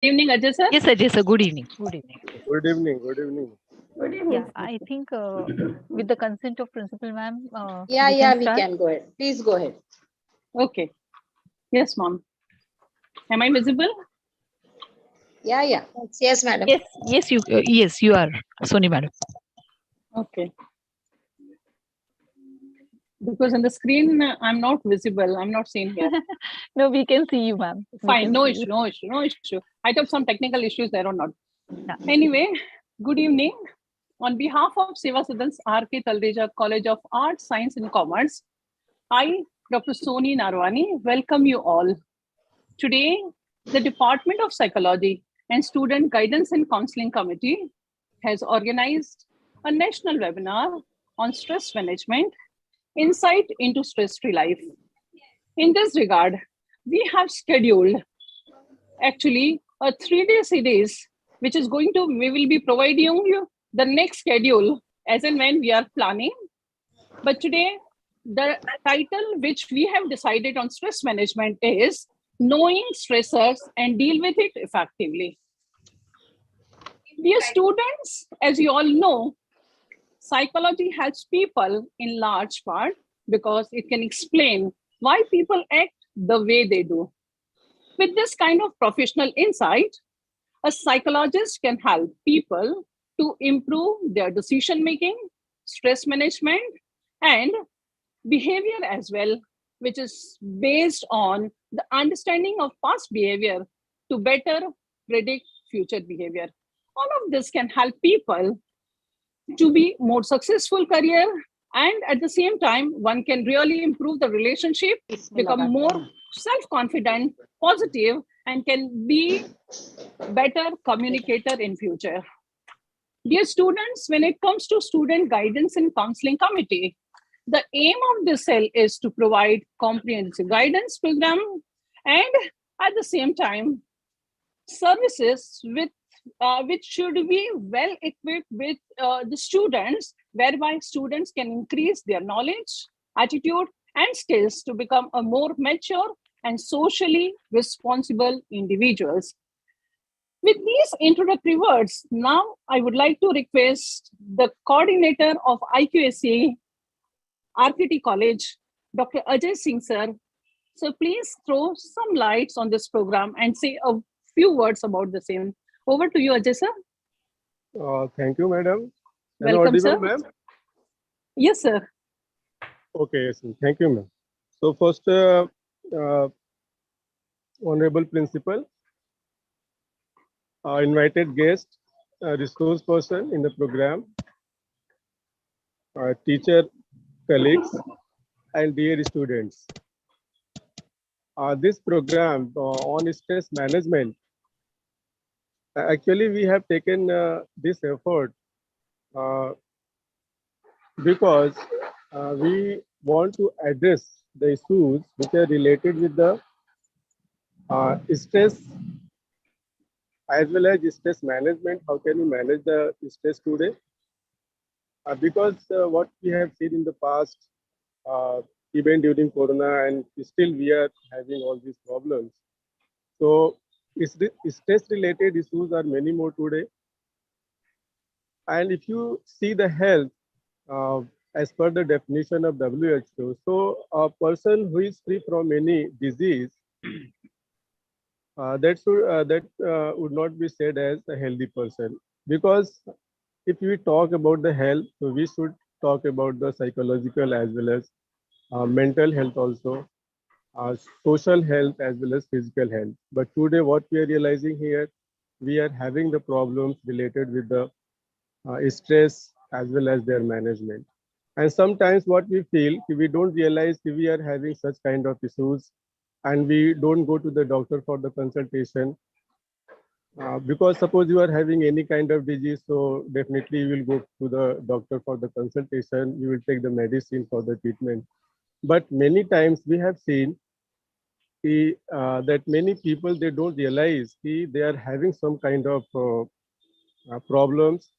evening, Ajay sir. Yes, Ajay sir. Good evening. Good evening. Good evening. Good evening. Good evening. Yeah, I think with the consent of principal ma'am, We can go ahead. Please go ahead. Okay. Yes, ma'am. Am I visible? Yeah. Yes, madam. Yes, you are, Soni madam. Okay. Because on the screen, I'm not visible. I'm not seen here. No, we can see you, ma'am. Fine. No issue. No issue. No issue. I have some technical issues there or not. Yeah. Anyway, good evening. On behalf of Seva Sadan's R.K.Talreja College of Arts, Science and Commerce, I, Dr. Soni Narwani, welcome you all. Today, the Department of Psychology and Student Guidance and Counseling Committee has organized a national webinar on stress management, insight into stress-free life. In this regard, we have scheduled actually a 3-day series, which is we will be providing you the next schedule as and when we are planning. But today, the title which we have decided on stress management is Knowing Stressors and Deal with It Effectively. Dear students, as you all know, psychology helps people in large part because it can explain why people act the way they do. With this kind of professional insight, a psychologist can help people to improve their decision making, stress management, and behavior as well, which is based on the understanding of past behavior to better predict future behavior. All of this can help people to be more successful career, and at the same time one can really improve the relationship, become more self-confident, positive, and can be better communicator in future. Dear students, when it comes to student guidance and counseling committee, the aim of this cell is to provide comprehensive guidance program and at the same time services which should be well equipped with the students, whereby students can increase their knowledge, attitude, and skills to become a more mature and socially responsible individuals. With these introductory words, now I would like to request the coordinator of IQAC RKT College, Dr. Ajay Singh sir. So please throw some lights on this program and say a few words about the same. Over to you, Ajay sir. Thank you, madam. Welcome, sir. Ma'am? Yes, sir. Okay, yes, thank you, ma'am. So first, honorable principal, invited guest, resource person in the program, teacher, colleagues, and dear students. This program on stress management, actually we have taken this effort because we want to address the issues which are related with the stress as well as stress management. How can we manage the stress today? Because what we have seen in the past, even during Corona, and still we are having all these problems. So stress-related issues are many more today. And if you see the health, as per the definition of WHO, so a person who is free from any disease, that would not be said as a healthy person. Because if we talk about the health, so we should talk about the psychological as well as mental health also, social health as well as physical health. But today what we are realizing here, we are having the problems related with the stress as well as their management. And sometimes what we feel, we don't realize we are having such kind of issues and we don't go to the doctor for the consultation. Because suppose you are having any kind of disease, so definitely you will go to the doctor for the consultation, you will take the medicine for the treatment. But many times we have seen that many people, they don't realize they are having some kind of problems,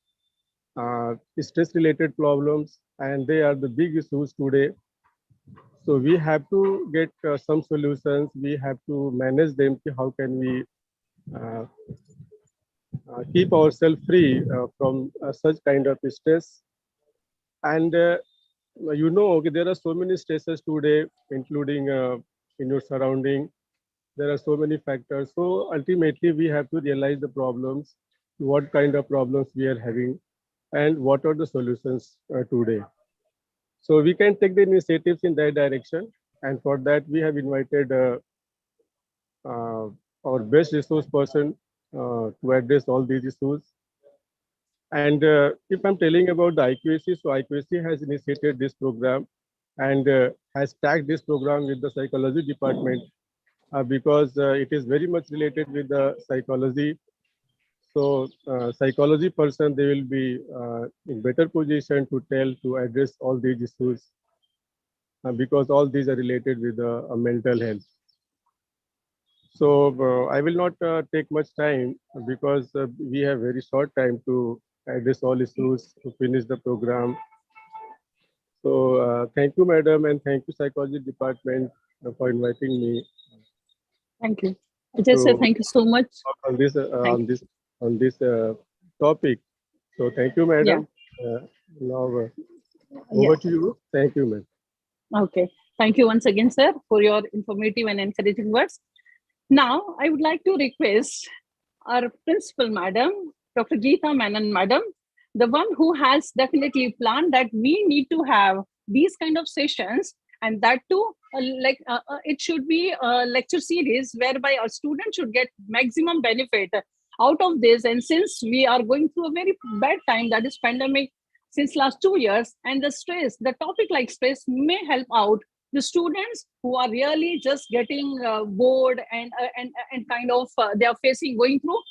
stress related problems, and they are the big issues today. So we have to get some solutions. We have to manage them. How can we uh, keep ourselves free from such kind of stress. And okay, there are so many stresses today, including in your surrounding. There are so many factors. So ultimately, we have to realize the problems, what kind of problems we are having, and what are the solutions today. So we can take the initiatives in that direction. And for that, we have invited uh, our best resource person to address all these issues. And if I'm telling about the IQAC, so IQAC has initiated this program and has tagged this program with the psychology department because it is very much related with the psychology. So psychology person, they will be in better position to address all these issues because all these are related with mental health. So I will not take much time because we have very short time to address all issues to finish the program. So thank you, madam, and thank you, psychology department, for inviting me Thank you. Ajay sir, to thank you so much. talk on this Thank you. on this topic. So thank you, Yeah. madam. Now Yeah. over to you. Thank you, ma'am. Okay. Thank you once again, sir, for your informative and encouraging words. Now, I would like to request our principal madam, Dr. Geeta Menon madam, the one who has definitely planned that we need to have these kind of sessions, and that too, it should be a lecture series whereby our students should get maximum benefit out of this. And since we are going through a very bad time, that is pandemic since last 2 years, and the stress, the topic like stress may help out the students who are really just getting bored and kind of they are facing going through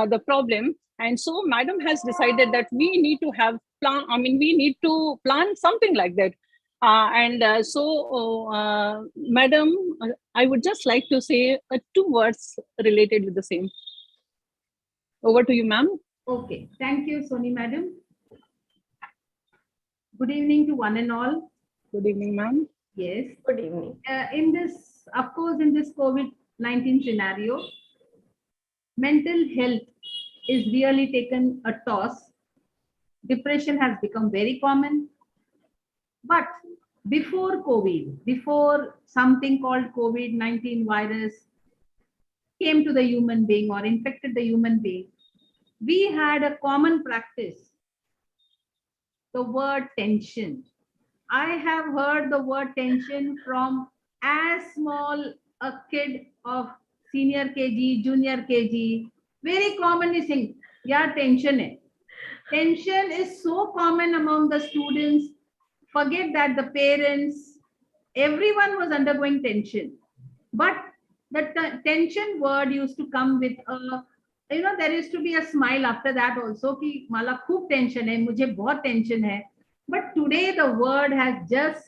the problem. And so madam has decided that we need to have plan, I mean we need to plan something like that. Madam, I would just like to say two words related with the same. Over to you, ma'am. Okay, thank you, Soni madam. Good evening to one and all. Good evening, ma'am. Yes. Good evening. In this, of course, in this COVID-19 scenario, mental health is really taken a toss. Depression has become very common. But before COVID, before something called COVID-19 virus came to the human being or infected the human being, we had a common practice, the word tension. I have heard the word tension from as small a kid of senior KG, junior KG. Very commonly saying, yeah, tension hai. Tension is so common among the students. Forget that the parents, everyone was undergoing tension. But the tension word used to come with a, there used to be a smile after that also, ki mala khub tension hai, mujhe bahut tension hai. But today the word has just,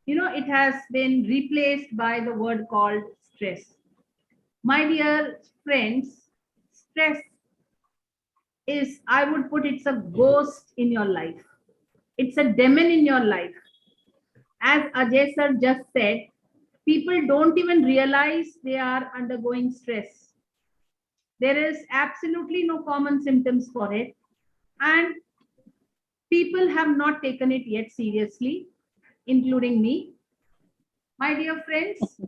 it has been replaced by the word called stress. My dear friends, stress is, I would put, it's a ghost in your life. It's a demon in your life. As Ajay sir just said, people don't even realize they are undergoing stress. There is absolutely no common symptoms for it. And people have not taken it yet seriously, including me. My dear friends,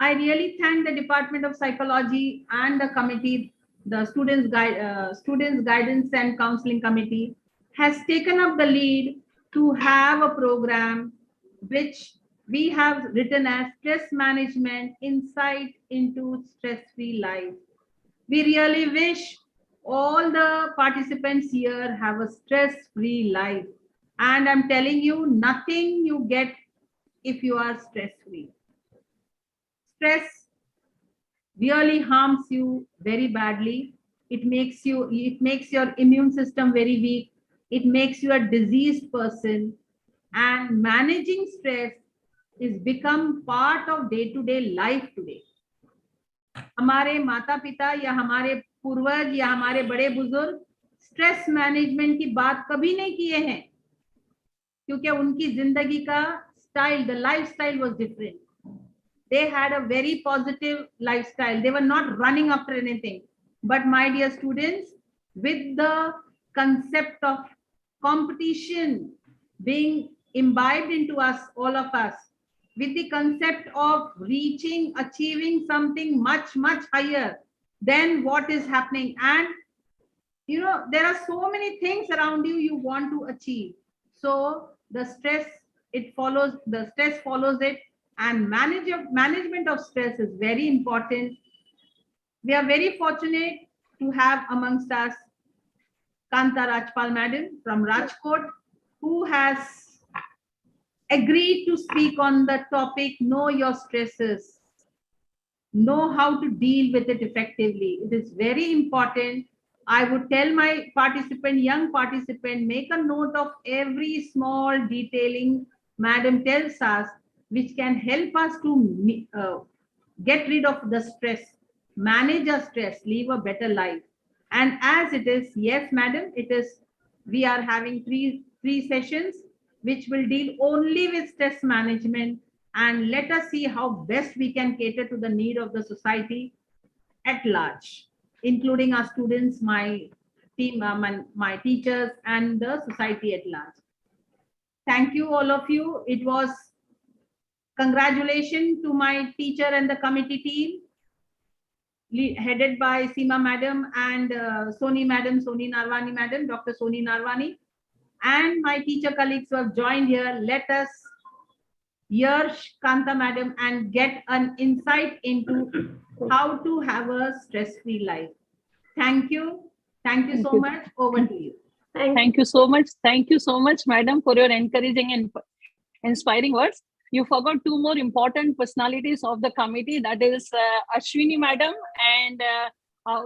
I really thank the Department of Psychology and the committee, the Students Guidance and Counseling Committee has taken up the lead to have a program which we have written as Stress Management Insight into Stress-Free Life. We really wish all the participants here have a stress-free life. And I'm telling you, nothing you get if you are stress-free. Stress really harms you very badly. It makes your immune system very weak. It makes you a diseased person. And managing stress is become part of day-to-day life today. हमारे माता पिता या हमारे पूर्वज या हमारे बड़े बुजुर्ग स्ट्रेस मैनेजमेंट की बात कभी नहीं किए हैं, क्योंकि उनकी जिंदगी का style, the life style was different. They had a very positive lifestyle. They were not running after anything. But my dear students, with the concept of competition being imbibed into us, all of us, with the concept of reaching, achieving something much, much higher than what is happening. And you know, there are so many things around you you want to achieve. So the stress, the stress follows it, and management of stress is very important. We are very fortunate to have amongst us Kanta Rajpal Madam from Rajkot, who has agreed to speak on the topic, know your stresses, know how to deal with it effectively. It is very important. I would tell my participant, young participant, make a note of every small detailing Madam tells us, which can help us to get rid of the stress, manage our stress, live a better life. And as it is, yes, Madam, it is, we are having three sessions which will deal only with stress management, and let us see how best we can cater to the need of the society at large, including our students, my team, my teachers, and the society at large. Thank you, all of you. It was congratulations to my teacher and the committee team, headed by Seema Madam and Soni Narwani Madam, Dr. Soni Narwani, and my teacher colleagues who have joined here. Let us hear Kanta Madam and get an insight into how to have a stress-free life. Thank you. Thank you so much. Over to you. Thank you so much. Thank you so much, Madam, for your encouraging and inspiring words. You forgot two more important personalities of the committee, that is Ashwini Madam and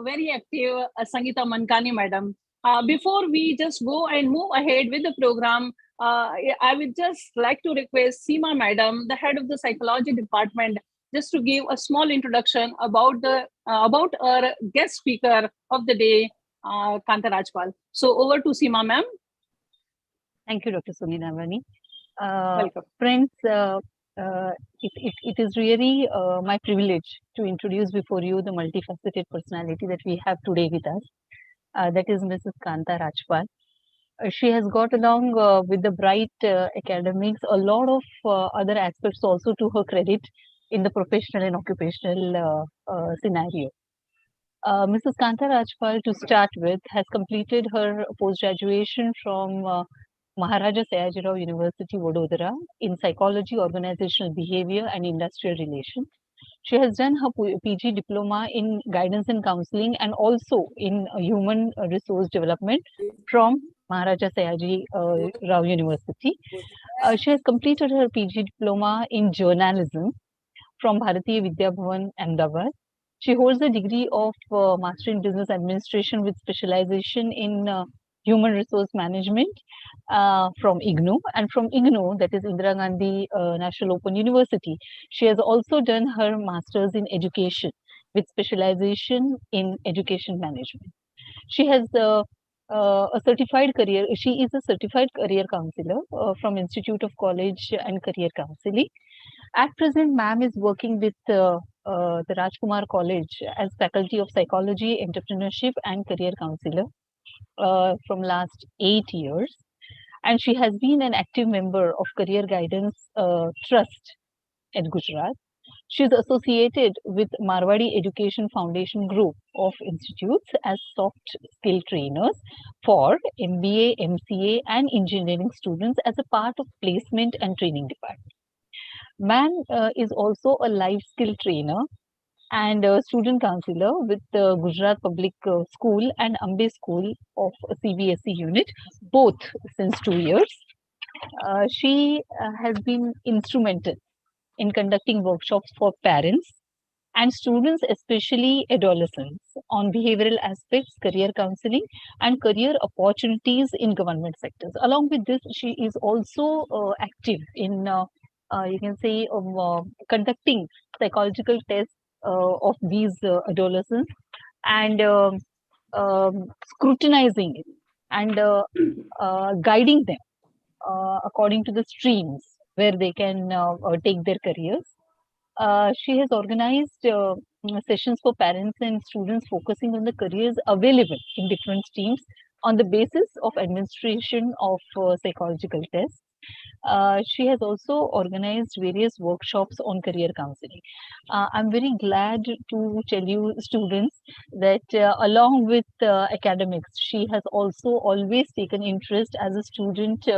very active Sangeeta Mankani Madam. Before we just go and move ahead with the program, I would just like to request Seema Madam, the head of the psychology department, just to give a small introduction about about our guest speaker of the day, Kanta Rajpal. So over to Seema ma'am. Thank you, Dr. Soni Narwani. Welcome. Friends, it is really my privilege to introduce before you the multifaceted personality that we have today with us. That is Mrs. Kanta Rajpal. She has got along with the bright academics, a lot of other aspects also to her credit in the professional and occupational scenario. Mrs. Kanta Rajpal, to start with, has completed her post-graduation from Maharaja Sayajirao University, Vadodara, in Psychology, Organizational Behavior and Industrial Relations. She has done her PG diploma in Guidance and Counseling and also in Human Resource Development from Maharaja Sayajirao University. She has completed her PG diploma in Journalism from Bharatiya Vidya Bhavan, Ahmedabad. She holds a degree of Master in Business Administration with specialization in Human Resource Management from IGNOU, and from IGNOU, that is Indira Gandhi National Open University, she has also done her Masters in Education with specialization in Education Management. She has a certified career, she is a certified career counselor from Institute of College and Career Counseling. At present, ma'am is working with the Rajkumar College as Faculty of Psychology, Entrepreneurship and Career Counselor from last 8 years. And she has been an active member of Career Guidance Trust at Gujarat. She is associated with Marwadi Education Foundation Group of institutes as soft skill trainers for MBA, MCA and engineering students as a part of placement and training department. Ma'am is also a life skill trainer and a student counselor with the Gujarat Public School and Ambe School of CBSE unit, both since 2 years. She has been instrumental in conducting workshops for parents and students, especially adolescents, on behavioral aspects, career counseling and career opportunities in government sectors. Along with this, she is also active in, you can say, conducting psychological tests of these adolescents and scrutinizing it and guiding them according to the streams where they can take their careers. She has organized sessions for parents and students focusing on the careers available in different streams on the basis of administration of psychological tests. She has also organized various workshops on career counseling. I'm very glad to tell you, students, that along with academics, she has also always taken interest as a student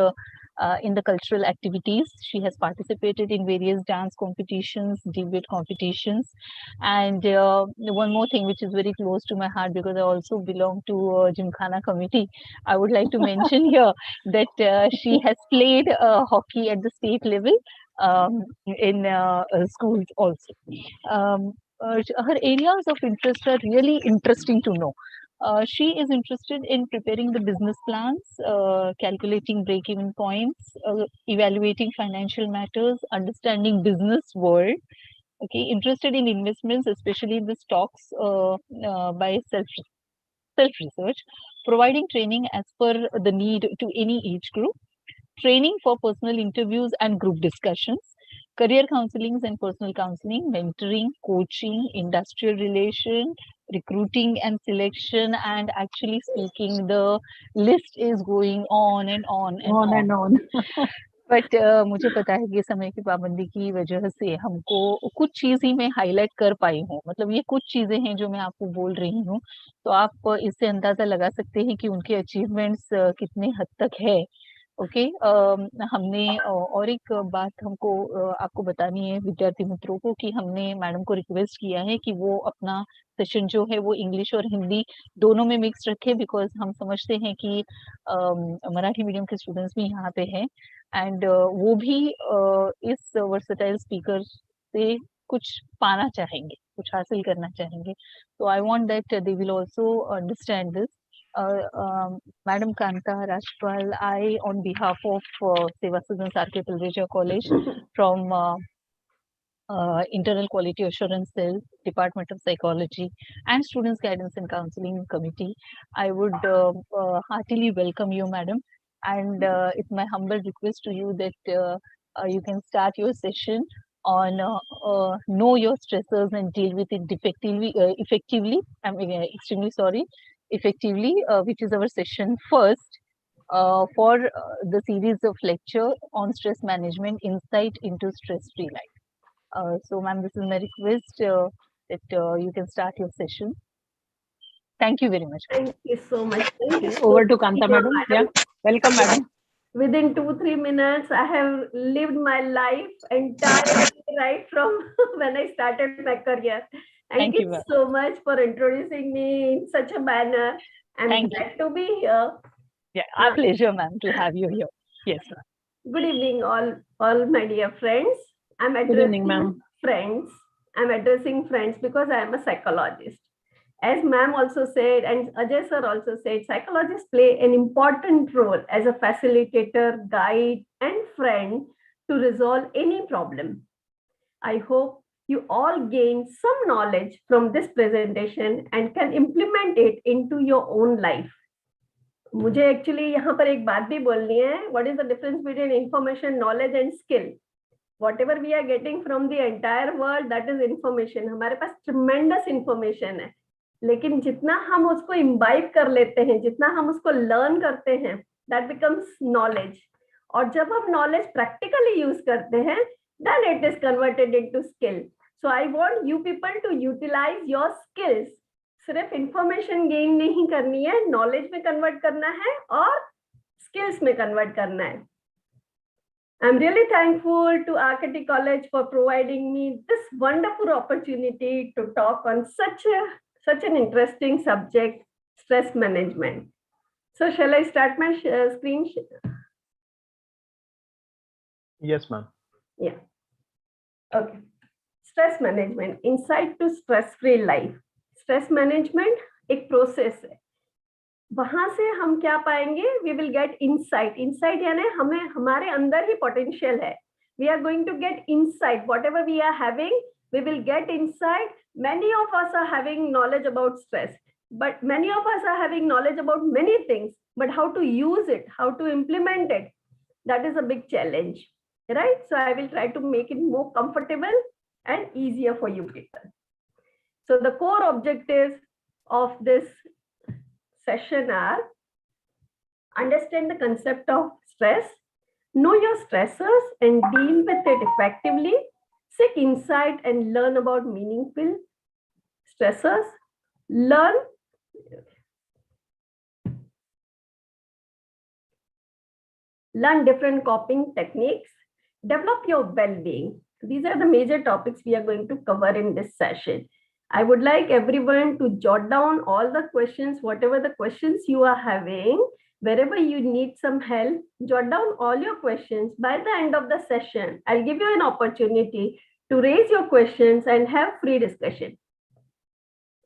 in the cultural activities. She has participated in various dance competitions, debate competitions, and one more thing which is very close to my heart, because I also belong to Gymkhana committee. I would like to mention here that she has played hockey at the state level in schools also. Her areas of interest are really interesting to know. She is interested in preparing the business plans, calculating break-even points, evaluating financial matters, understanding business world. Okay, interested in investments, especially in the stocks by self research, providing training as per the need to any age group, training for personal interviews and group discussions, career counselings and personal counseling, mentoring, coaching, industrial relation, recruiting and selection, and actually speaking, the list is going on and on and On and on. But मुझे पता है कि समय की पाबंदी की वजह से हमको कुछ चीज़ ही मैं हाइलाइट कर पाई हूँ। मतलब ये कुछ चीज़ें हैं जो मैं आपको बोल रही हूँ, तो आप इससे अंदाज़ा लगा सकते हैं कि उनके अचीवमेंट्स कितने हद तक है। ओके, हमने और एक बात हमको आपको बतानी है विद्यार्थी मित्रों को, कि हमने मैडम को रिक्वेस्ट किया है कि वो अपना सेशन जो है वो इंग्लिश और हिंदी दोनों में मिक्स रखें, बिकॉज़ हम समझते हैं कि मराठी मीडियम के स्टूडेंट्स भी यहाँ पे हैं, एंड वो भी इस वर्सेटाइल स्पीकर से कुछ पाना चाहेंगे, कुछ हासिल करना चाहेंगे। तो I want that they will also understand this. Madam Kanta Rajpal, I, on behalf of Seva Sadan R.K.Talreja College from Internal Quality Assurance Cell, Department of Psychology, and Students Guidance and Counseling Committee, I would heartily welcome you, Madam. And it's my humble request to you that you can start your session on know your stressors and deal with it effectively. I'm extremely sorry. Effectively, which is our session first for the series of lecture on stress management, insight into stress-free life. So, ma'am, this is my request that you can start your session. Thank you very much. Thank you so much. Thank you Over so to much, Kanta, madam. Yeah, welcome, madam. Within 2-3 minutes, I have lived my life entirely right from when I started my career. Thank you ma'am. so much for introducing me in such a manner. I'm glad to be here. Yeah, our pleasure, ma'am, to have you here. Yes, ma'am. Good evening, all my dear friends. I'm Good evening, addressing ma'am. friends. I'm addressing friends because I am a psychologist. As ma'am also said, and Ajay sir also said, psychologists play an important role as a facilitator, guide, and friend to resolve any problem. I hope you all gain some knowledge from this presentation and can implement it into your own life. मुझे actually यहाँ पर एक बात भी बोलनी है. What is the difference between information, knowledge and skill? Whatever we are getting from the entire world, that is information. हमारे पास tremendous information है, लेकिन जितना हम उसको imbibe कर लेते हैं, जितना हम उसको learn करते हैं, that becomes knowledge. और जब हम knowledge practically use करते हैं, then it is converted into skill. So I want you people to utilize your skills. सिर्फ इंफॉर्मेशन गेन नहीं करनी है, नॉलेज में कन्वर्ट करना है और स्किल्स में कन्वर्ट करना है. I am really thankful to RKT college for providing me this wonderful opportunity to talk on such an interesting subject, stress management. So shall I start my screen? Yes, ma'am. Yeah. Okay. Stress management, insight to stress-free life. Stress management एक process है. वहां से हम क्या पाएंगे? We will get insight. Insight यानी हमें हमारे अंदर ही पोटेंशियल है. We are going to get insight. Whatever we are having, we will get insight. Many of us are having knowledge about stress, but many of us are having knowledge about many things, but how to use it, how to implement it, that is a big challenge, right? So I will try to make it more comfortable and easier for you people. So the core objectives of this session are: understand the concept of stress, know your stressors and deal with it effectively, seek insight and learn about meaningful stressors, learn different coping techniques, develop your well-being. These are the major topics we are going to cover in this session. I would like everyone to jot down all the questions, whatever the questions you are having, wherever you need some help, jot down all your questions. By the end of the session, I'll give you an opportunity to raise your questions and have free discussion.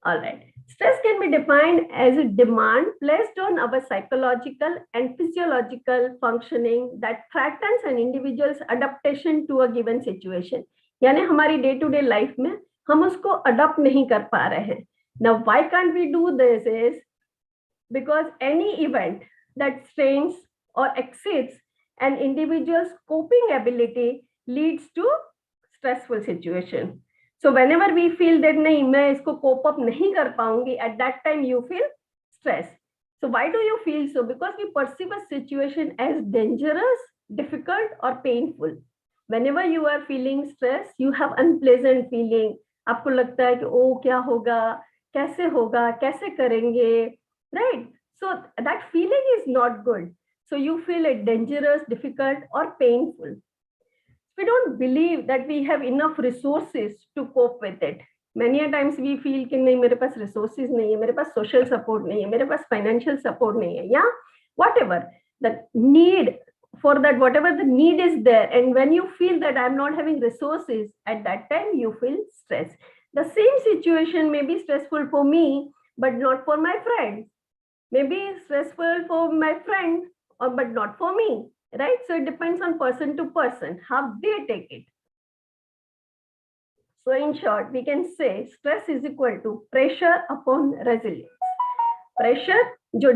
All right. Stress can be defined as a demand placed on our psychological and physiological functioning that threatens an individual's adaptation to a given situation. यानी हमारी day to day life में हम उसको adopt नहीं कर पा रहे हैं. Now, why can't we do this is because any event that strains or exceeds an individual's coping ability leads to stressful situation. So whenever we feel that नहीं मैं इसको cope up नहीं कर पाऊंगी, at that time you feel stress. So why do you feel so? Because we perceive a situation as dangerous, difficult or painful. Whenever you are feeling stress, you have unpleasant feeling. आपको लगता है कि ओ क्या होगा, कैसे करेंगे, right? So that feeling is not good. So you feel it dangerous, difficult or painful. We don't believe that we have enough resources to cope with it. Many a times we feel कि नहीं मेरे पास resources नहीं है, मेरे पास social support नहीं है, मेरे पास financial support नहीं है, yeah, whatever the need for that, whatever the need is there, and when you feel that I'm not having resources, at that time you feel stress. The same situation may be stressful for me, but not for my friend. Maybe stressful for my friend, but not for me. Right? So it depends on person to person, how they take it. So in short, we can say stress is equal to pressure upon resilience. Pressure जो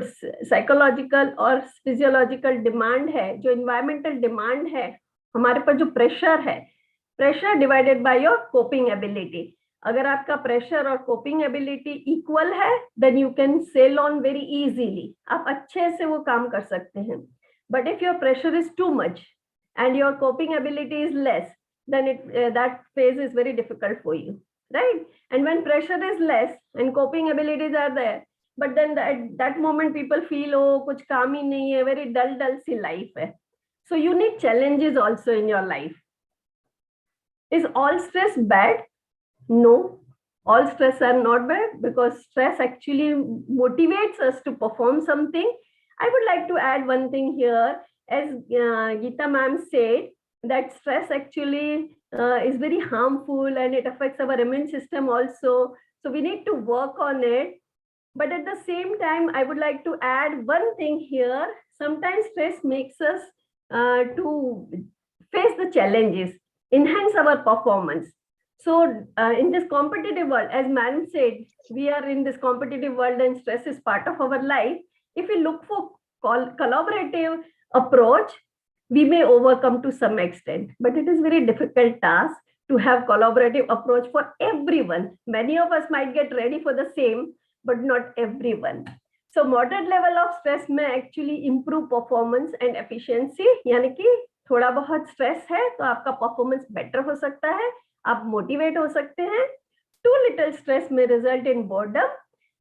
psychological और physiological demand है, जो environmental demand है, हमारे पर जो pressure है, pressure divided by your coping ability. अगर आपका pressure और coping ability equal है, then you can sail on very easily. आप अच्छे से वो काम कर सकते हैं. But if your pressure is too much and your coping ability is less, then that phase is very difficult for you, right? And when pressure is less and coping abilities are there, but then at that moment people feel, oh, kuch kaam hi nahi hai, very dull si life hai. So you need challenges also in your life. Is all stress bad? No, all stress are not bad, because stress actually motivates us to perform something. I would like to add one thing here. As Geeta ma'am said, that stress actually is very harmful and it affects our immune system also. So we need to work on it. But at the same time, I would like to add one thing here. Sometimes stress makes us to face the challenges, enhance our performance. So in this competitive world, as ma'am said, we are in this competitive world and stress is part of our life. If we look for collaborative approach, we may overcome to some extent, but it is very difficult task to have collaborative approach for everyone. Many of us might get ready for the same, but not everyone. So moderate level of stress may actually improve performance and efficiency. यानी कि थोड़ा बहुत stress है तो आपका performance better हो सकता है, आप motivate हो सकते हैं. Too little stress may result in boredom,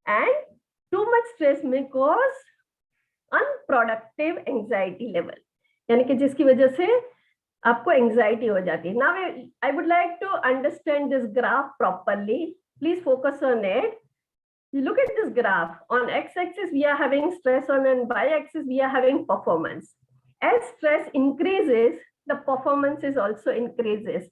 and too much stress may cause unproductive anxiety level. यानी कि जिसकी वजह से आपको anxiety हो जाती है. Now I would like to understand this graph properly. Please focus on it. Look at this graph. On x-axis we are having stress, on y-axis we are having performance. As stress increases, the performance is also increases.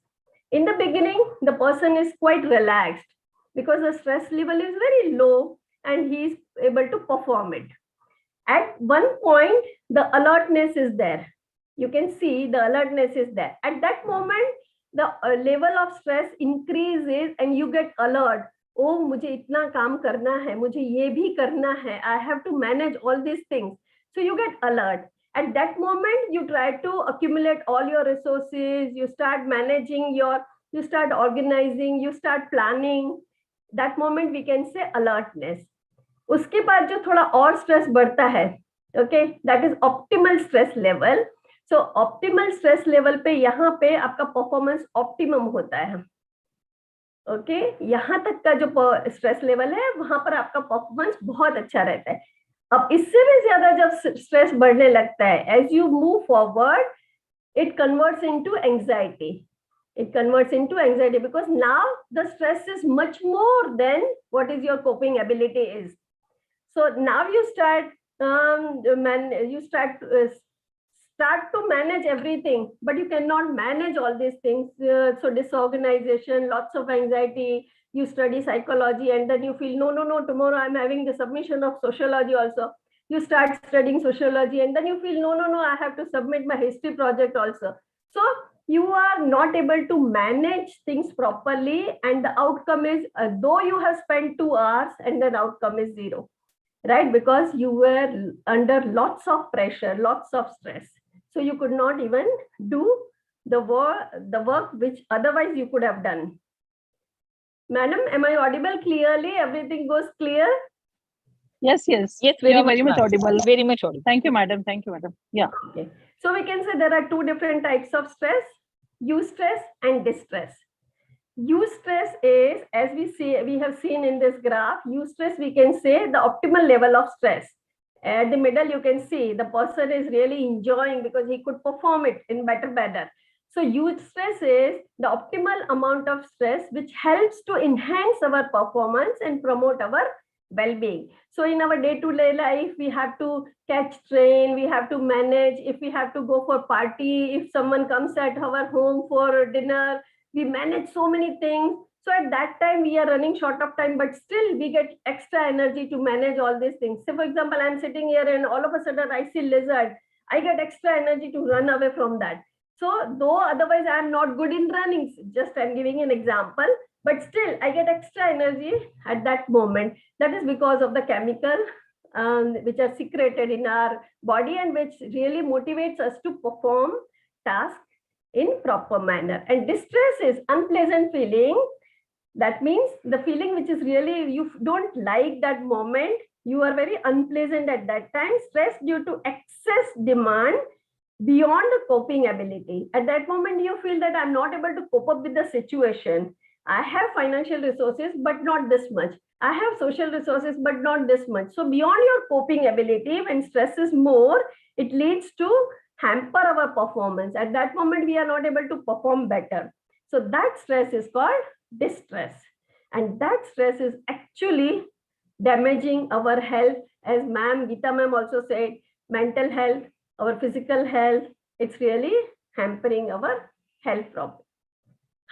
In the beginning, the person is quite relaxed because the stress level is very low and he is able to perform it. At one point, the alertness is there. You can see the alertness is there. At that moment, the level of stress increases and you get alert. Oh, मुझे इतना काम करना है, मुझे ये भी करना है. I have to manage all these things. So you get alert. At that moment, you try to accumulate all your resources. You start managing your you start organizing, you start planning. That moment we can say alertness. उसके बाद जो थोड़ा और stress बढ़ता है, okay, that is optimal stress level. So optimal stress level पे यहाँ पे आपका परफॉर्मेंस ऑप्टिमम होता है. ओके, यहाँ तक का जो स्ट्रेस लेवल है वहां पर आपका परफॉर्मेंस बहुत अच्छा रहता है. अब इससे भी ज्यादा जब स्ट्रेस बढ़ने लगता है, as you move forward, it converts into anxiety. It converts into anxiety because now the stress is much more than what is your coping ability is. So now you start to manage everything, but you cannot manage all these things. So disorganization, lots of anxiety. You study psychology and then you feel no, tomorrow I'm having the submission of sociology also. You start studying sociology and then you feel no, I have to submit my history project also. So you are not able to manage things properly, and the outcome is though you have spent 2 hours and then outcome is 0, right? Because you were under lots of pressure, lots of stress. So you could not even do the work which otherwise you could have done. Madam, am I audible clearly? Everything goes clear? Yes, very much audible. Very much audible. Thank you, madam. Yeah. Okay. So we can say there are 2 different types of stress: eustress and distress. Eustress is, as we have seen in this graph, eustress, we can say the optimal level of stress. At the middle, you can see the person is really enjoying because he could perform it in better manner. So eustress is the optimal amount of stress which helps to enhance our performance and promote our well-being. So in our day-to-day life, we have to catch train, we have to manage, if we have to go for party, if someone comes at our home for dinner, we manage so many things. So at that time we are running short of time, but still we get extra energy to manage all these things. So for example, I'm sitting here and all of a sudden I see lizard, I get extra energy to run away from that. So though otherwise I'm not good in running, just I'm giving an example, but still I get extra energy at that moment. That is because of the chemical which are secreted in our body and which really motivates us to perform tasks in proper manner. And distress is unpleasant feeling. That means the feeling which is really, you don't like that moment, you are very unpleasant at that time. Stress due to excess demand beyond the coping ability. At that moment, you feel that I'm not able to cope up with the situation. I have financial resources, but not this much. I have social resources, but not this much. So beyond your coping ability, when stress is more, it leads to hamper our performance. At that moment, we are not able to perform better. So that stress is called distress. And that stress is actually damaging our health. As Gita ma'am also said, mental health, our physical health, it's really hampering our health problem.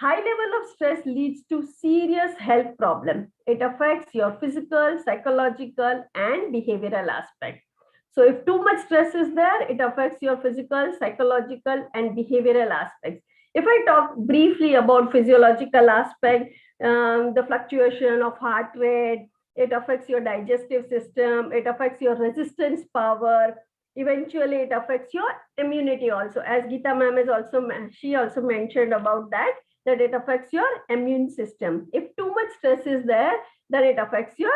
High level of stress leads to serious health problem. It affects your physical, psychological, and behavioral aspect. So if too much stress is there, it affects your physical, psychological, and behavioral aspects. If I talk briefly about physiological aspect, the fluctuation of heart rate, it affects your digestive system, it affects your resistance power, eventually it affects your immunity also. As Gita ma'am is also, she also mentioned about that it affects your immune system. If too much stress is there, then it affects your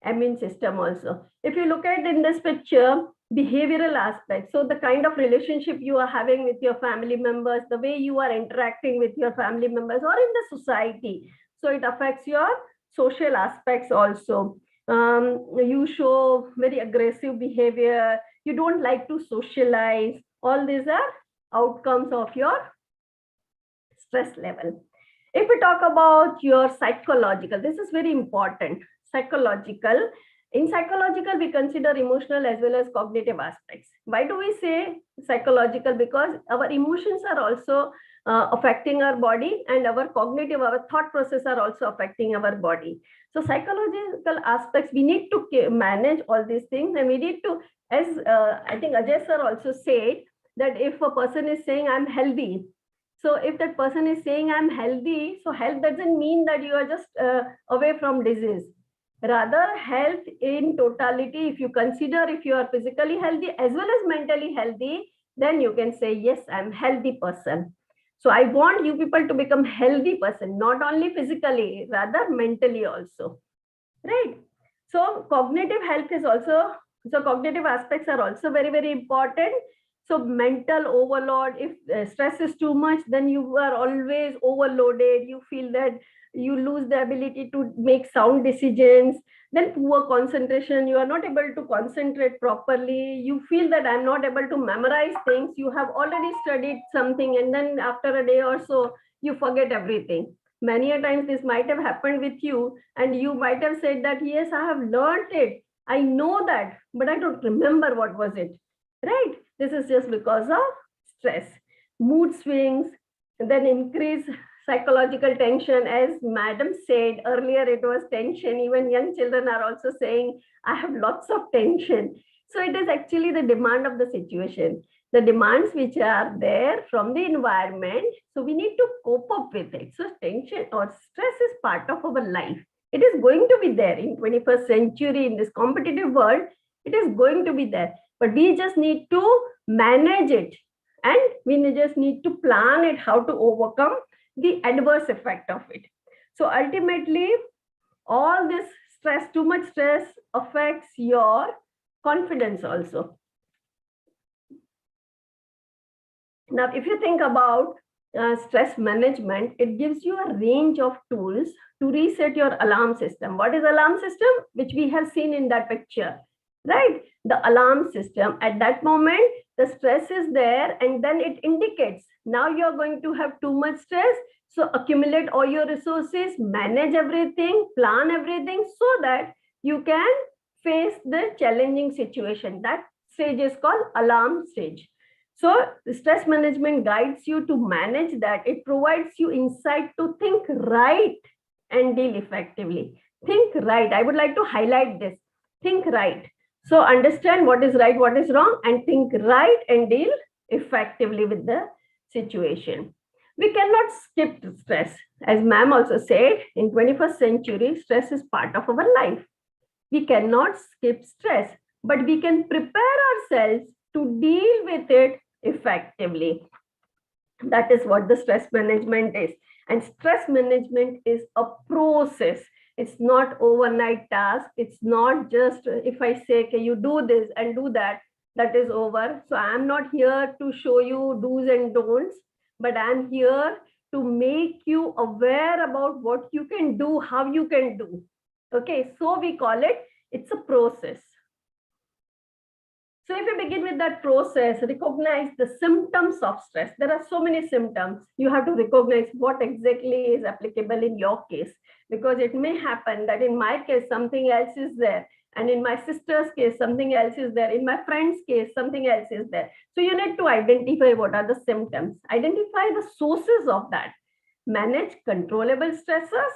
immune system also. If you look at in this picture, behavioral aspects, so the kind of relationship you are having with your family members, the way you are interacting with your family members or in the society, so it affects your social aspects also. You show very aggressive behavior, you don't like to socialize. All these are outcomes of your stress level. If we talk about your psychological, this is very important. Psychological. In psychological, we consider emotional as well as cognitive aspects. Why do we say psychological? Because our emotions are also affecting our body, and our cognitive, our thought process are also affecting our body. So psychological aspects, we need to manage all these things, and we need to, as I think Ajay sir also said, that if a person is saying I'm healthy, so if that person is saying I'm healthy, so health doesn't mean that you are just away from disease. Rather, health in totality, if you consider if you are physically healthy as well as mentally healthy, then you can say, yes, I'm a healthy person. So I want you people to become healthy person, not only physically, rather mentally also, right? So cognitive health is also, so cognitive aspects are also very, very important. So mental overload, if stress is too much, then you are always overloaded. You feel that you lose the ability to make sound decisions. Then poor concentration, you are not able to concentrate properly. You feel that I'm not able to memorize things. You have already studied something, and then after a day or so, you forget everything. Many a times this might have happened with you, and you might have said that, yes, I have learned it. I know that, but I don't remember what was it, right? This is just because of stress. Mood swings, then increase psychological tension. As madam said earlier, it was tension. Even young children are also saying, I have lots of tension. So it is actually the demand of the situation, the demands which are there from the environment. So we need to cope up with it. So tension or stress is part of our life. It is going to be there in 21st century, in this competitive world. It is going to be there, but we just need to manage it, and we just need to plan it, how to overcome the adverse effect of it. So ultimately, all this stress, too much stress, affects your confidence also. Now, if you think about stress management, it gives you a range of tools to reset your alarm system. What is alarm system? Which we have seen in that picture, right? The alarm system, at that moment, the stress is there, and then it indicates, now you're going to have too much stress. So accumulate all your resources, manage everything, plan everything, so that you can face the challenging situation. That stage is called alarm stage. So stress management guides you to manage that. It provides you insight to think right and deal effectively. Think right. I would like to highlight this. Think right. So understand what is right, what is wrong, and think right and deal effectively with the situation. We cannot skip stress. As ma'am also said, in 21st century, stress is part of our life. We cannot skip stress, but we can prepare ourselves to deal with it effectively. That is what the stress management is. And stress management is a process. It's not overnight task. It's not just if I say, okay, you do this and do that, that is over. So I'm not here to show you do's and don'ts, but I'm here to make you aware about what you can do, how you can do. Okay, so we call it, it's a process. So if you begin with that process, recognize the symptoms of stress. There are so many symptoms. You have to recognize what exactly is applicable in your case, because it may happen that in my case, something else is there. And in my sister's case, something else is there. In my friend's case, something else is there. So you need to identify what are the symptoms, identify the sources of that, manage controllable stressors,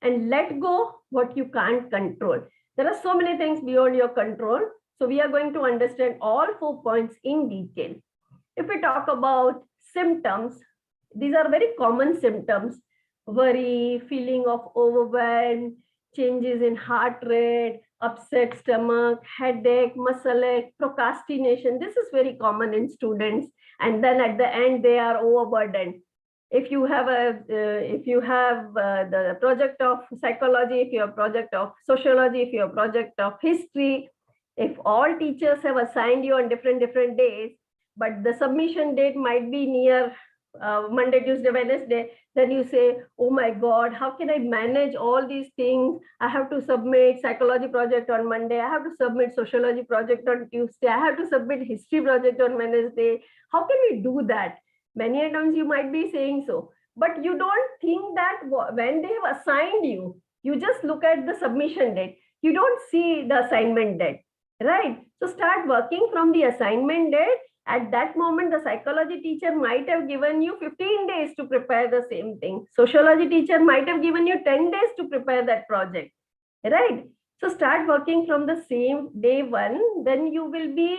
and let go what you can't control. There are so many things beyond your control. So we are going to understand all 4 points in detail. If we talk about symptoms, these are very common symptoms: worry, feeling of overwhelm, changes in heart rate, upset stomach, headache, muscle ache, procrastination. This is very common in students. And then at the end, they are overburdened. If you have the project of psychology, if you have project of sociology, if you have project of history, if all teachers have assigned you on different days, but the submission date might be near Monday, Tuesday, Wednesday, then you say, oh my God, how can I manage all these things? I have to submit psychology project on Monday. I have to submit sociology project on Tuesday. I have to submit history project on Wednesday. How can we do that? Many times you might be saying so, but you don't think that when they have assigned you, you just look at the submission date. You don't see the assignment date, right? So start working from the assignment date. At that moment, the psychology teacher might have given you 15 days to prepare the same thing. Sociology teacher might have given you 10 days to prepare that project, right? So start working from the same day one, then you will be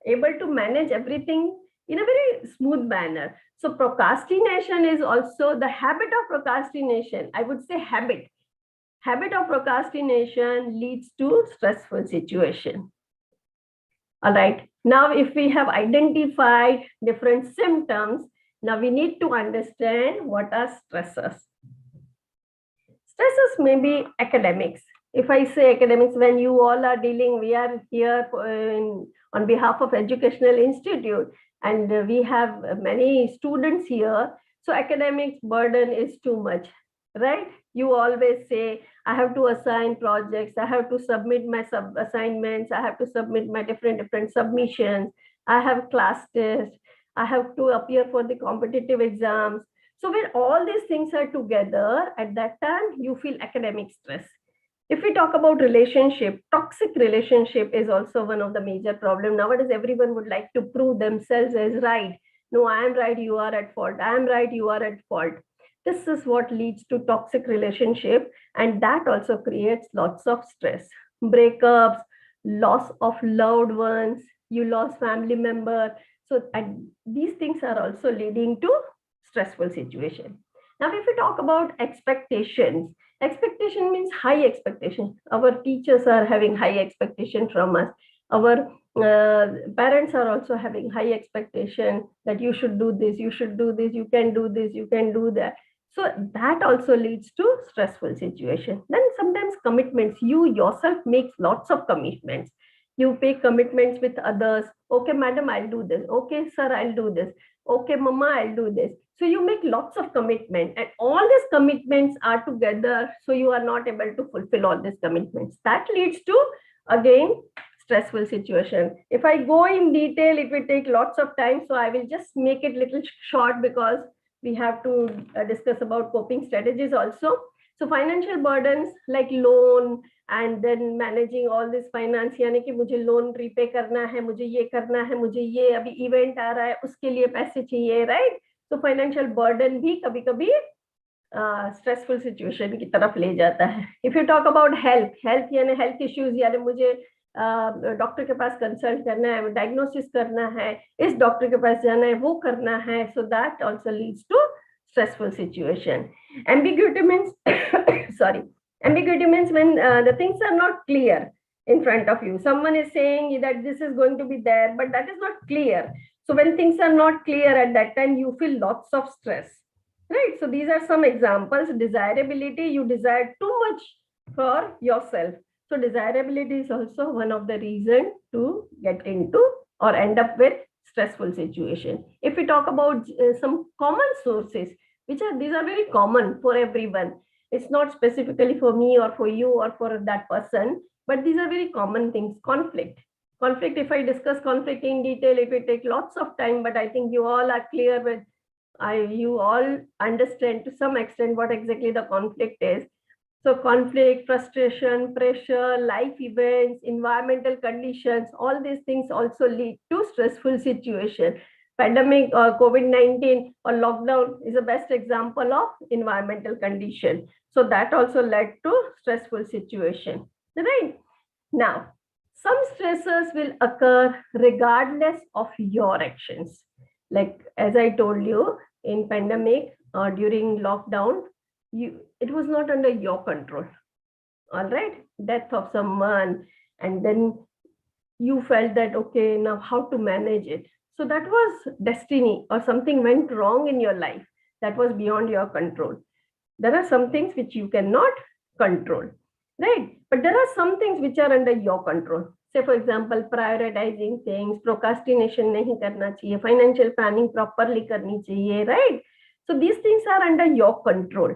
able to manage everything in a very smooth manner. So procrastination is also the habit of procrastination. I would say habit of procrastination leads to stressful situation. All right. Now, if we have identified different symptoms, Now we need to understand what are stressors. Stresses may be academics. If I say academics, when you all are dealing, we are here on behalf of Educational Institute, and we have many students here. So academics burden is too much, right? You always say, I have to assign projects, I have to submit my assignments, I have to submit my different submissions, I have class tests, I have to appear for the competitive exams. So when all these things are together, at that time, you feel academic stress. If we talk about relationship, toxic relationship is also one of the major problems. Nowadays, everyone would like to prove themselves as right. No, I am right, you are at fault. I am right, you are at fault. This is what leads to toxic relationship, and that also creates lots of stress. Breakups, loss of loved ones, you lost family member. So these things are also leading to stressful situation. Now, if we talk about expectations, expectation means high expectation. Our teachers are having high expectation from us. Our parents are also having high expectation that you should do this, you should do this, you can do this, you can do that. So that also leads to stressful situation. Then sometimes commitments, you yourself makes lots of commitments. You make commitments with others. Okay, madam, I'll do this. Okay, sir, I'll do this. Okay, mama, I'll do this. So you make lots of commitment, and all these commitments are together. So you are not able to fulfill all these commitments. That leads to, again, stressful situation. If I go in detail, it will take lots of time. So I will just make it little short because we have to discuss about coping strategies also. So financial burdens like loan and then managing all this finance, यानी कि मुझे loan repay करना है, मुझे ये करना है, मुझे ये अभी इवेंट आ रहा है, उसके लिए पैसे चाहिए, right? So financial burden भी कभी-कभी stressful situation की तरफ ले जाता है. If you talk about health यानी health issues, यानी मुझे डॉक्टर के पास कंसल्ट करना है, डायग्नोसिस करना है, इस डॉक्टर के पास जाना है, वो करना है. So that also leads to stressful situation. Ambiguity means ambiguity means when the things are not clear in front of you. Someone is saying that this is going to be there, but that is not clear. So when things are not clear at that time, you feel lots of stress, right? So these are some examples. Desirability, you desire too much for yourself. So desirability is also one of the reasons to get into or end up with stressful situation. If we talk about some common sources, these are very common for everyone. It's not specifically for me or for you or for that person, but these are very common things. Conflict, if I discuss conflict in detail, it will take lots of time, but I think you all are clear with, you all understand to some extent what exactly the conflict is. So conflict, frustration, pressure, life events, environmental conditions, all these things also lead to stressful situation. Pandemic or COVID-19 or lockdown is the best example of environmental condition. So that also led to stressful situation, right? Now, some stressors will occur regardless of your actions. Like as I told you, in pandemic or during lockdown, it was not under your control. All right, death of someone, and then you felt that, okay, now how to manage it. So that was destiny, or something went wrong in your life that was beyond your control. There are some things which you cannot control, right? But there are some things which are under your control. Say for example, prioritizing things, procrastination nahi karna chahiye, financial planning properly karni chahiye, right? So these things are under your control.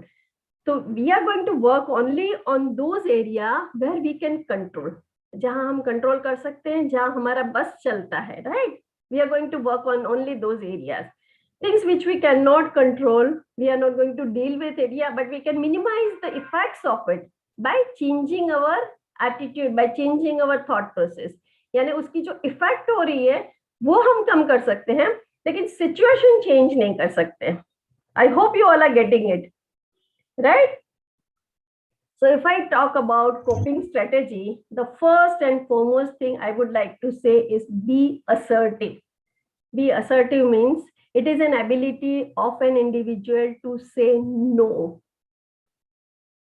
So we are going to work only on those areas where we can control. जहां हम control कर सकते हैं, जहां हमारा बस चलता है, right? We are going to work on only those areas. Things which we cannot control, we are not going to deal with it, yeah, but we can minimize the effects of it by changing our attitude, by changing our thought process. यानी उसकी जो effect हो रही है, वो हम कम कर सकते हैं, लेकिन situation change नहीं कर सकते. I hope you all are getting it. Right? So if I talk about coping strategy, the first and foremost thing I would like to say is be assertive. Be assertive means it is an ability of an individual to say no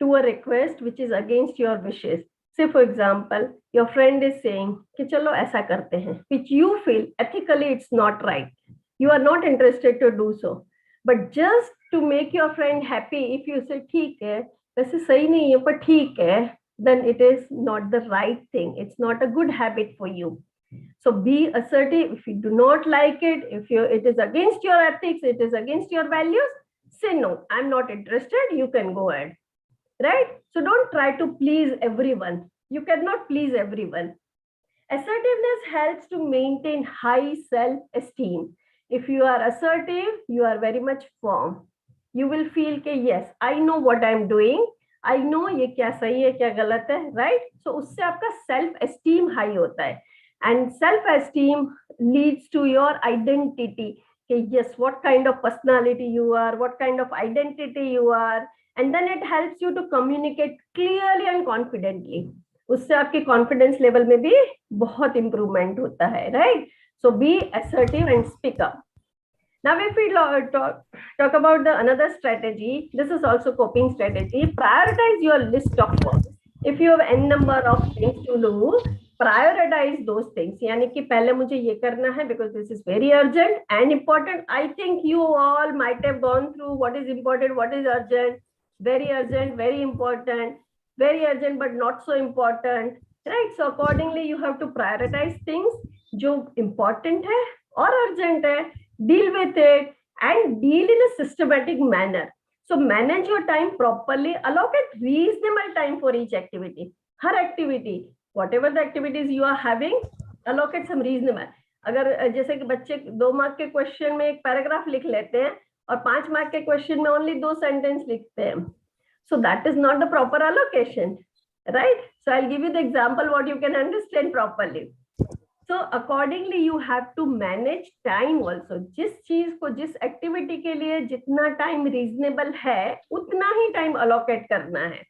to a request which is against your wishes. Say for example, your friend is saying कि चलो ऐसा करते हैं, which you feel ethically it's not right. You are not interested to do so. But just to make your friend happy, if you say ठीक है, वैसे सही नहीं है पर ठीक है, then it is not the right thing. It's not a good habit for you. So be assertive. If you do not like it, if it is against your ethics, it is against your values, say no, I'm not interested, you can go ahead. Right? So don't try to please everyone. You cannot please everyone. Assertiveness helps to maintain high self-esteem. If you are assertive, you are very much firm. You will feel that yes, I know what I'm doing. I know ये क्या सही है क्या गलत है, right? So उससे आपका self-esteem high होता है, and self-esteem leads to your identity. Okay, yes, what kind of personality you are, what kind of identity you are, and then it helps you to communicate clearly and confidently. उससे आपके confidence level में भी बहुत improvement होता है, right? So be assertive and speak up. Now if we talk about the another strategy, this is also coping strategy. Prioritize your list of work. If you have n number of things to do, prioritize those things. यानी कि पहले मुझे ये करना है because this is very urgent and important. I think you all might have gone through what is important, what is urgent, very important, very urgent but not so important, right? So accordingly you have to prioritize things जो important है और urgent है, deal with it and deal in a systematic manner. So manage your time properly, allocate reasonable time for each activity. Her activity, whatever the activities you are having, allocate some reasonable. अगर जैसे कि बच्चे 2 mark के question में एक paragraph लिख लेते हैं और 5 मार्क के क्वेश्चन में ओनली 2 सेंटेंस लिखते हैं, so that is not the proper allocation, right? So I'll give you the example what you can understand properly. So accordingly you have to manage time also. जिस चीज को, जिस activity के लिए जितना टाइम रीजनेबल है उतना ही टाइम allocate करना है,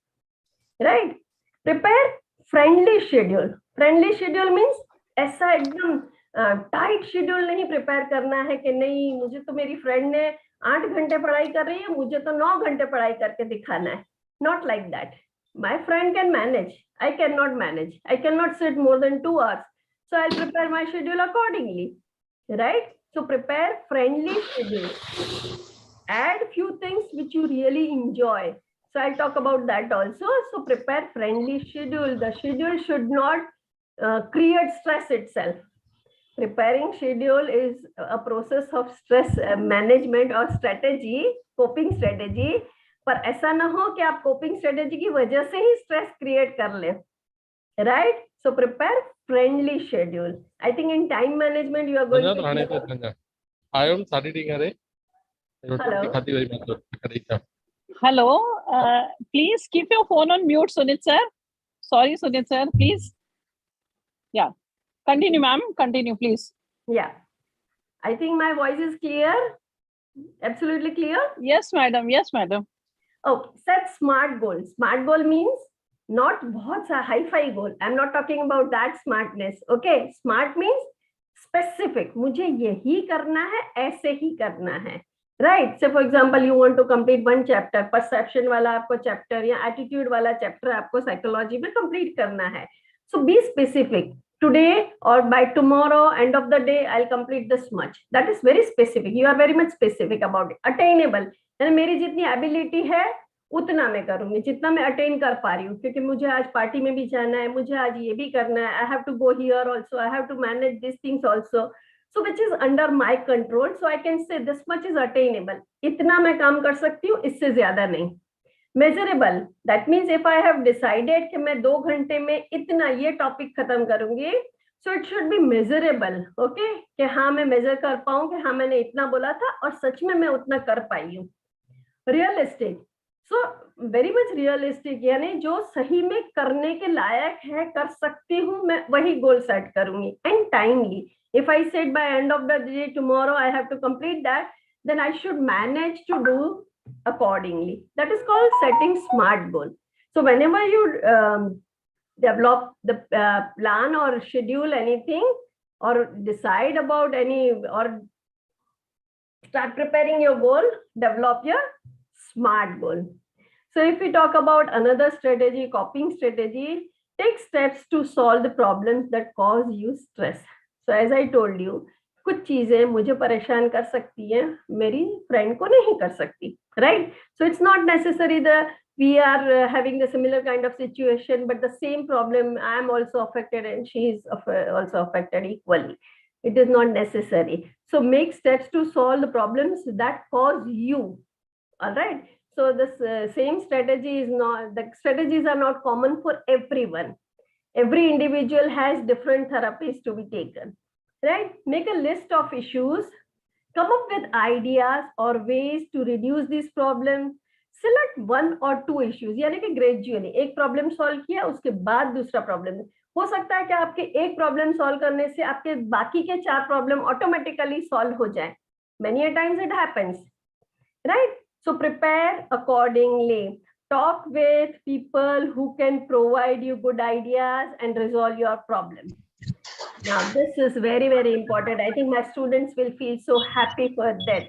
right? Prepare friendly schedule. Friendly schedule means ऐसा एकदम टाइट शेड्यूल नहीं प्रिपेयर करना है कि नहीं मुझे तो मेरी फ्रेंड ने 8 घंटे पढ़ाई कर रही है, मुझे तो 9 घंटे पढ़ाई करके दिखाना है. Not like that. My friend can manage. I cannot manage. I cannot sit more than 2 hours. So I'll prepare my schedule accordingly. Right? So prepare friendly schedule. Add few things which you really enjoy. So I'll talk about that also. So prepare friendly schedule. The schedule should not create stress itself. Preparing schedule is a process of stress management or strategy, coping strategy. पर ऐसा ना हो कि आप coping strategy की वजह से ही stress create कर ले, right? So prepare friendly schedule. I think in time management you are going to. I am studying here. Hello. Please keep your phone on mute, Sunit sir. Sorry, Sunit sir, please. Yeah. Continue, ma'am. Continue, please. Yeah. I think my voice is clear. Absolutely clear. Yes, madam. Yes, madam. Okay. Set smart goals. Smart goal means not बहुत सा hi-fi goal. I'm not talking about that smartness. Okay. Smart means specific. मुझे यही करना है, ऐसे ही करना है. Right. So for example, you want to complete 1 chapter. Perception वाला आपको chapter या attitude वाला chapter आपको psychology में complete करना है. So be specific. Today or by tomorrow, end of the day, I'll complete this much. That is very specific. You are very much specific about it. Attainable. यानी मेरी जितनी ability है उतना मैं करूंगी, जितना मैं attain कर पा रही हूँ, क्योंकि मुझे आज पार्टी में भी जाना है, मुझे आज ये भी करना है. I have to go here also. I have to manage these things also. So which is under my control. So I can say this much is attainable. इतना मैं काम कर सकती हूँ, इससे ज्यादा नहीं. Measurable. That means if I have decided कि मैं 2 घंटे में इतना ये टॉपिक खत्म करूंगी, so it should be measurable. Okay? कि हाँ मैं मेजर कर पाऊं कि हाँ मैंने इतना बोला था और सच में मैं उतना कर पाई हूँ. Realistic. So very much realistic. यानी जो सही में करने के लायक है, कर सकती हूँ, मैं वही गोल सेट करूंगी. And timely. If I said by end of the day tomorrow I have to complete that, then I should manage to do accordingly. That is called setting smart goal. So whenever you develop the plan or schedule anything or decide about any or start preparing your goal, develop your smart goal. So if we talk about another strategy, coping strategy, take steps to solve the problems that cause you stress. So as I told you, कुछ चीजें मुझे परेशान कर सकती हैं, मेरी friend को नहीं कर सकती, right? So it's not necessary that we are having the similar kind of situation, but the same problem I am also affected and she is also affected equally. It is not necessary. So make steps to solve the problems that cause you. All right. So this same strategy is not, the strategies are not common for everyone. Every individual has different therapies to be taken, right? Make a list of issues, come up with ideas or ways to reduce these problems. Select one or two issues, यानी कि gradually एक problem solve किया, उसके बाद दूसरा problem. हो सकता है कि आपके एक problem solve करने से आपके बाकी के 4 problem automatically solve हो जाए. Many a times it happens, right? So prepare accordingly. Talk with people who can provide you good ideas and resolve your problem. Now, this is very, very important. I think my students will feel so happy for that.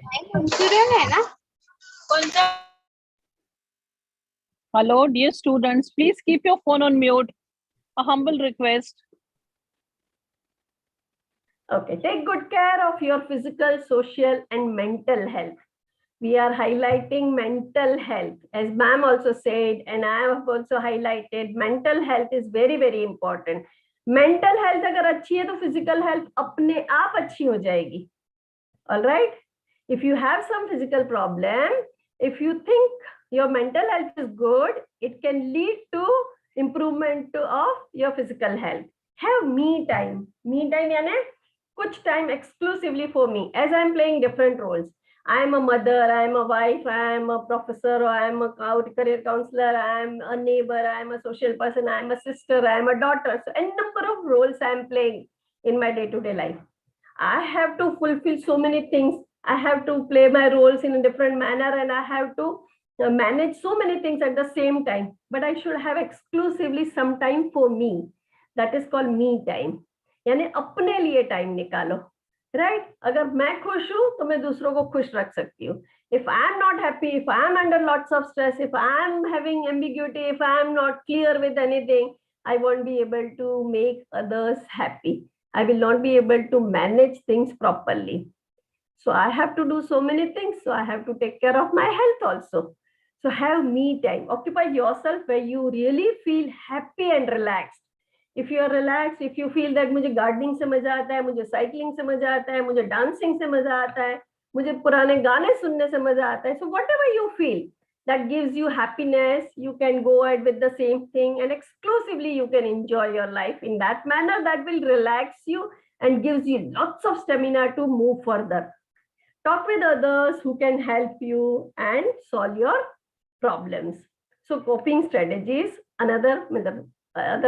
Hello, dear students, please keep your phone on mute. A humble request. Okay, take good care of your physical, social, and mental health. We are highlighting mental health. As ma'am also said, and I have also highlighted, mental health is very, very important. Mental health अगर अच्छी है तो physical health अपने आप अच्छी हो जाएगी. All right? If you have some physical problem, if you think your mental health is good, it can lead to improvement of your physical health. Have me time. Me time यानी कुछ time exclusively for me, as I am playing different roles. I am a mother, I am a wife, I am a professor, or I am a career counselor, I am a neighbor, I am a social person, I am a sister, I am a daughter. So a number of roles I am playing in my day-to-day life. I have to fulfill so many things. I have to play my roles in a different manner, and I have to manage so many things at the same time. But I should have exclusively some time for me. That is called me time. यानी अपने लिए time निकालो, right? अगर मैं खुश हूं तो मैं दूसरों को खुश रख सकती हूँ. If I am not happy, if I am under lots of stress, if I am having ambiguity, if I am not clear with anything, I won't be able to make others happy. I will not be able to manage things properly. So I have to do so many things. So I have to take care of my health also. So have me time. Occupy yourself where you really feel happy and relaxed. If you are relaxed, if you feel that मुझे gardening से मजा आता है, मुझे cycling से मजा आता है, मुझे dancing से मजा आता है, मुझे पुराने गाने सुनने से मजा आता है. So whatever you feel that gives you happiness, you can go ahead with the same thing, and exclusively you can enjoy your life in that manner. That will relax you and gives you lots of stamina to move further. Talk with others who can help you and solve your problems. So coping strategies, another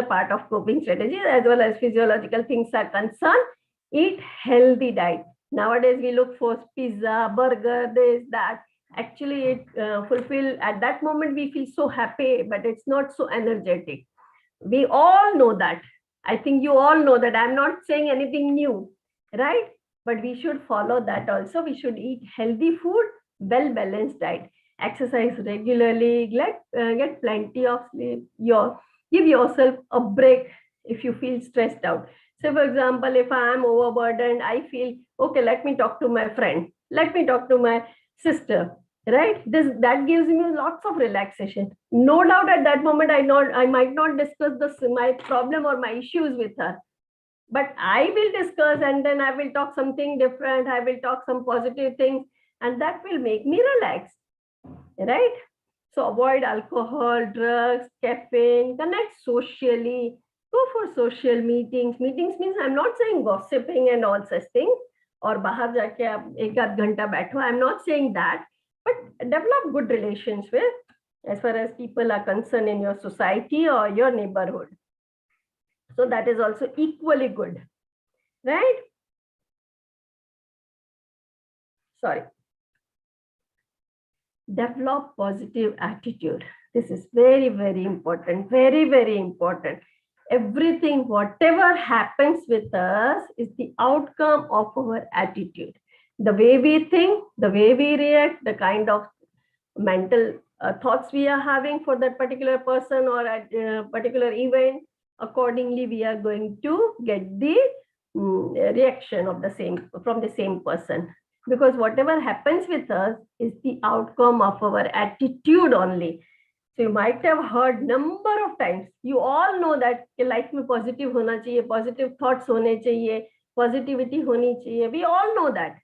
part of coping strategies, as well as physiological things are concerned. Eat healthy diet. Nowadays we look for pizza, burger, this, that. Actually it fulfill, at that moment we feel so happy, but it's not so energetic. We all know that. I think you all know that. I'm not saying anything new, right? But we should follow that also. We should eat healthy food, well-balanced diet. Exercise regularly, get plenty of sleep. Give yourself a break if you feel stressed out. So for example, if I am overburdened, I feel, okay, let me talk to my friend. Let me talk to my sister, right? That gives me lots of relaxation. No doubt at that moment, I might not discuss my problem or my issues with her. But I will discuss, and then I will talk something different. I will talk some positive things, and that will make me relax, right? So avoid alcohol, drugs, caffeine, connect socially, go for social meetings. Meetings means I'm not saying gossiping and all such things, or bahar jaake aap ek aad ghanta baitho. I'm not saying that, but develop good relations with, as far as people are concerned in your society or your neighborhood. So that is also equally good, right? Sorry. Develop positive attitude. This is very, very important. Very, very important. Everything, whatever happens with us is the outcome of our attitude. The way we think, the way we react, the kind of mental thoughts we are having for that particular person or a particular event, accordingly we are going to get the reaction of the same from the same person, because whatever happens with us is the outcome of our attitude only. So you might have heard number of times, you all know that life में positive होना चाहिए, positive thoughts होने चाहिए, positivity होनी चाहिए, we all know that.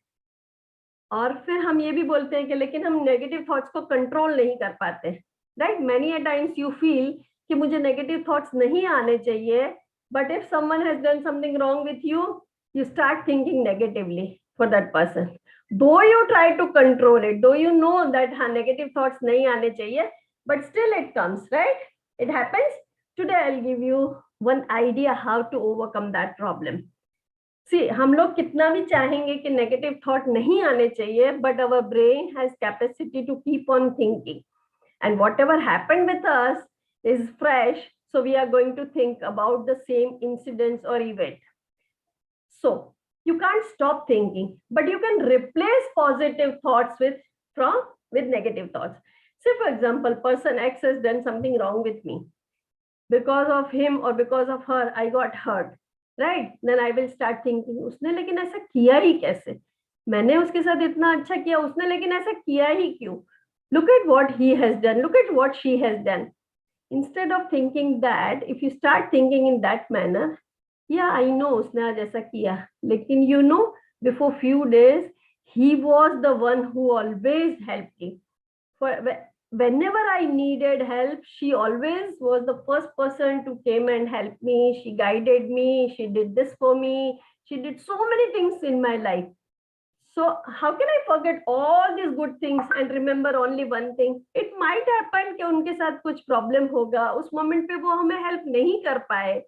और फिर हम ये भी बोलते हैं कि लेकिन हम negative thoughts को control नहीं कर पाते, right? Many a times you feel कि मुझे negative thoughts नहीं आने चाहिए, but if someone has done something wrong with you, you start thinking negatively for that person. Though you try to control it, though you know that negative thoughts नहीं आने चाहिए, but still it comes, right? It happens. Today I'll give you one idea how to overcome that problem. See, हम लोग कितना भी चाहेंगे कि negative thought नहीं आने चाहिए, but our brain has capacity to keep on thinking. And whatever happened with us is fresh, so we are going to think about the same incidents or event. So you can't stop thinking, but you can replace positive thoughts with negative thoughts. Say, for example, person X has done something wrong with me. Because of him or because of her, I got hurt, right? Then I will start thinking, उसने लेकिन ऐसा किया ही कैसे? मैंने उसके साथ इतना अच्छा किया, उसने लेकिन ऐसा किया ही क्यों? Look at what he has done. Look at what she has done. Instead of thinking that, if you start thinking in that manner, yeah, I know उसने आज ऐसा किया, लेकिन you know, before few days, he was the one who always helped me. Whenever I needed help, she always was the first person to came and help me. She guided me. She did this for me. She did so many things in my life. So how can I forget all these good things and remember only one thing? It might happen कि उनके साथ कुछ problem होगा. उस moment पे वो हमें help नहीं कर पाए.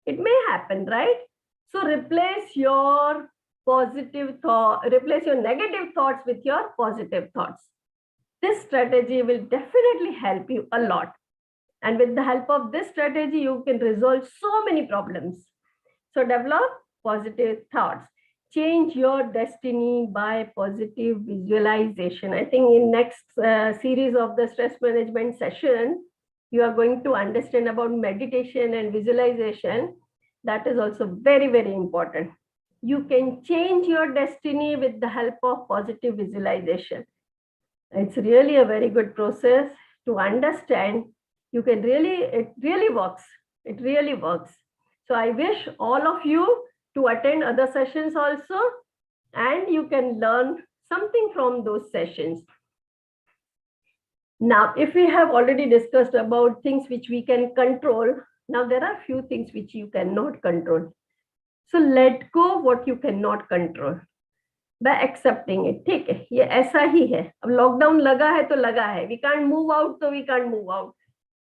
It may happen, right? So replace your negative thoughts with your positive thoughts. This strategy will definitely help you a lot. And with the help of this strategy, you can resolve so many problems. So develop positive thoughts. Change your destiny by positive visualization. I think in next series of the stress management session, you are going to understand about meditation and visualization. That is also very, very important. You can change your destiny with the help of positive visualization. It's really a very good process to understand. It really works. It really works. So I wish all of you to attend other sessions also, and you can learn something from those sessions. Now, if we have already discussed about things which we can control, now there are few things which you cannot control. So let go what you cannot control by accepting it. ठीक है, ये ऐसा ही है. अब lockdown लगा है तो लगा है. We can't move out तो we can't move out.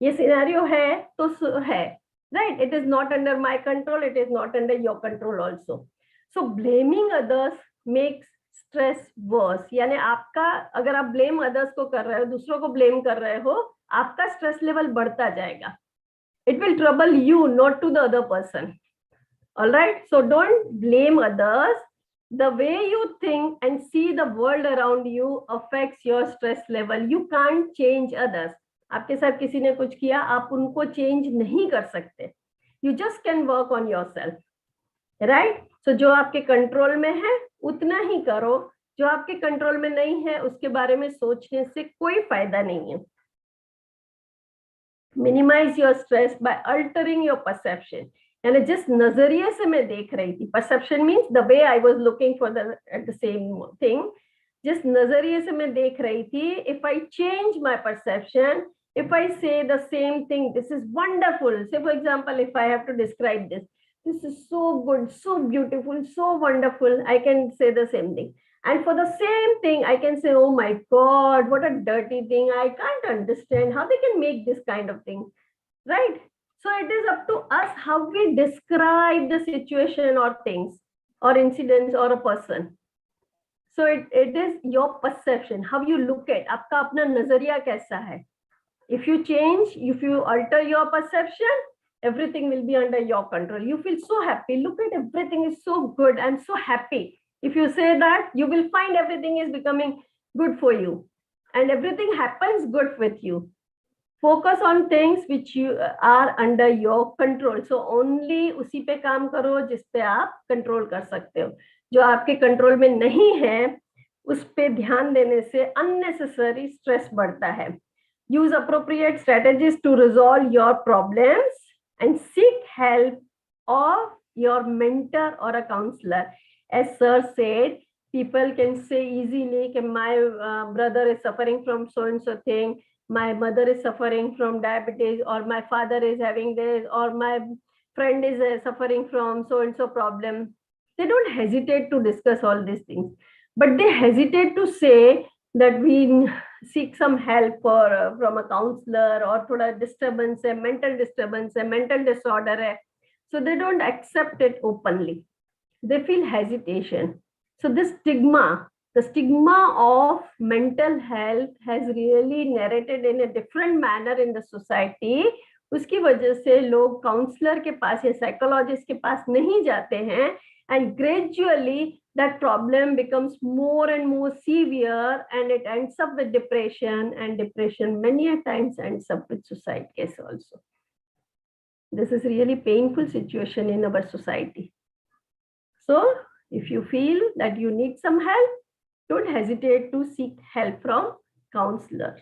ये सिनेरियो है तो है. Right? It is not under my control. It is not under your control also. So blaming others makes stress worse. यानी आपका अगर आप blame others को कर रहे हो, दूसरों को blame कर रहे हो, आपका stress level बढ़ता जाएगा. It will trouble you, not to the other person. All right. So don't blame others. The way you think and see the world around you affects your stress level. You can't change others. आपके साथ किसी ने कुछ किया, आप उनको change नहीं कर सकते. You just can work on yourself. Right? So जो आपके control में है, उतना ही करो. जो आपके control में नहीं है, उसके बारे में सोचने से कोई फायदा नहीं है. Minimize your stress by altering your perception. यानी जिस नजरिए से मैं देख रही थी, perception means the way I was looking for the same thing. जिस नजरिए से मैं देख रही थी, if I change my perception, if I say the same thing, this is wonderful. Say for example, if I have to describe this is so good, so beautiful, so wonderful, I can say the same thing. And for the same thing, I can say, oh my God, what a dirty thing. I can't understand how they can make this kind of thing, right? So it is up to us how we describe the situation or things or incidents or a person. So it is your perception, how you look at, आपका अपना नजरिया कैसा है. If you change, if you alter your perception, everything will be under your control. You feel so happy. Look at everything is so good. I'm so happy. If you say that, you will find everything is becoming good for you and everything happens good with you. Focus on things which you are under your control. So only उसी पे काम करो जिस पे आप control कर सकते हो. जो आपके कंट्रोल में नहीं है उस पे ध्यान देने से unnecessary stress बढ़ता है. Use appropriate strategies to resolve your problems and seek help of your mentor or a counselor. As sir said, people can say easily that my brother is suffering from so and so thing, my mother is suffering from diabetes, or my father is having this, or my friend is suffering from so and so problem. They don't hesitate to discuss all these things, but they hesitate to say that we seek some help for from a counselor, or thoda disturbance hai, mental disturbance hai, mental disorder hai. So they don't accept it openly. They feel hesitation. So this stigma, the stigma of mental health has really narrated in a different manner in the society. उसकी वजह से लोग counsellor के पास या psychologist के पास नहीं जाते हैं, and gradually that problem becomes more and more severe, and it ends up with depression, and depression many a times ends up with suicide case also. This is really painful situation in our society. So if you feel that you need some help, don't hesitate to seek help from counselors.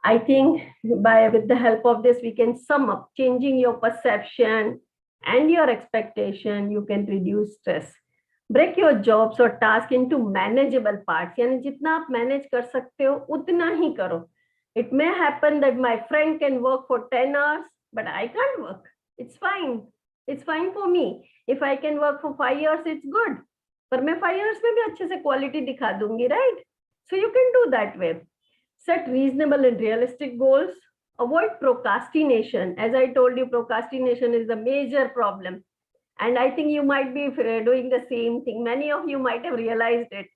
I think with the help of this, we can sum up changing your perception and your expectation. You can reduce stress. Break your jobs or tasks into manageable parts. यानी जितना आप manage कर सकते हो उतना ही करो. It may happen that my friend can work for 10 hours, but I can't work. It's fine. It's fine for me. If I can work for 5 years, it's good. पर मैं 5 years में भी अच्छे से quality दिखा दूंगी, right? So you can do that way. Set reasonable and realistic goals. Avoid procrastination. As I told you, procrastination is the major problem. And I think you might be doing the same thing. Many of you might have realized it.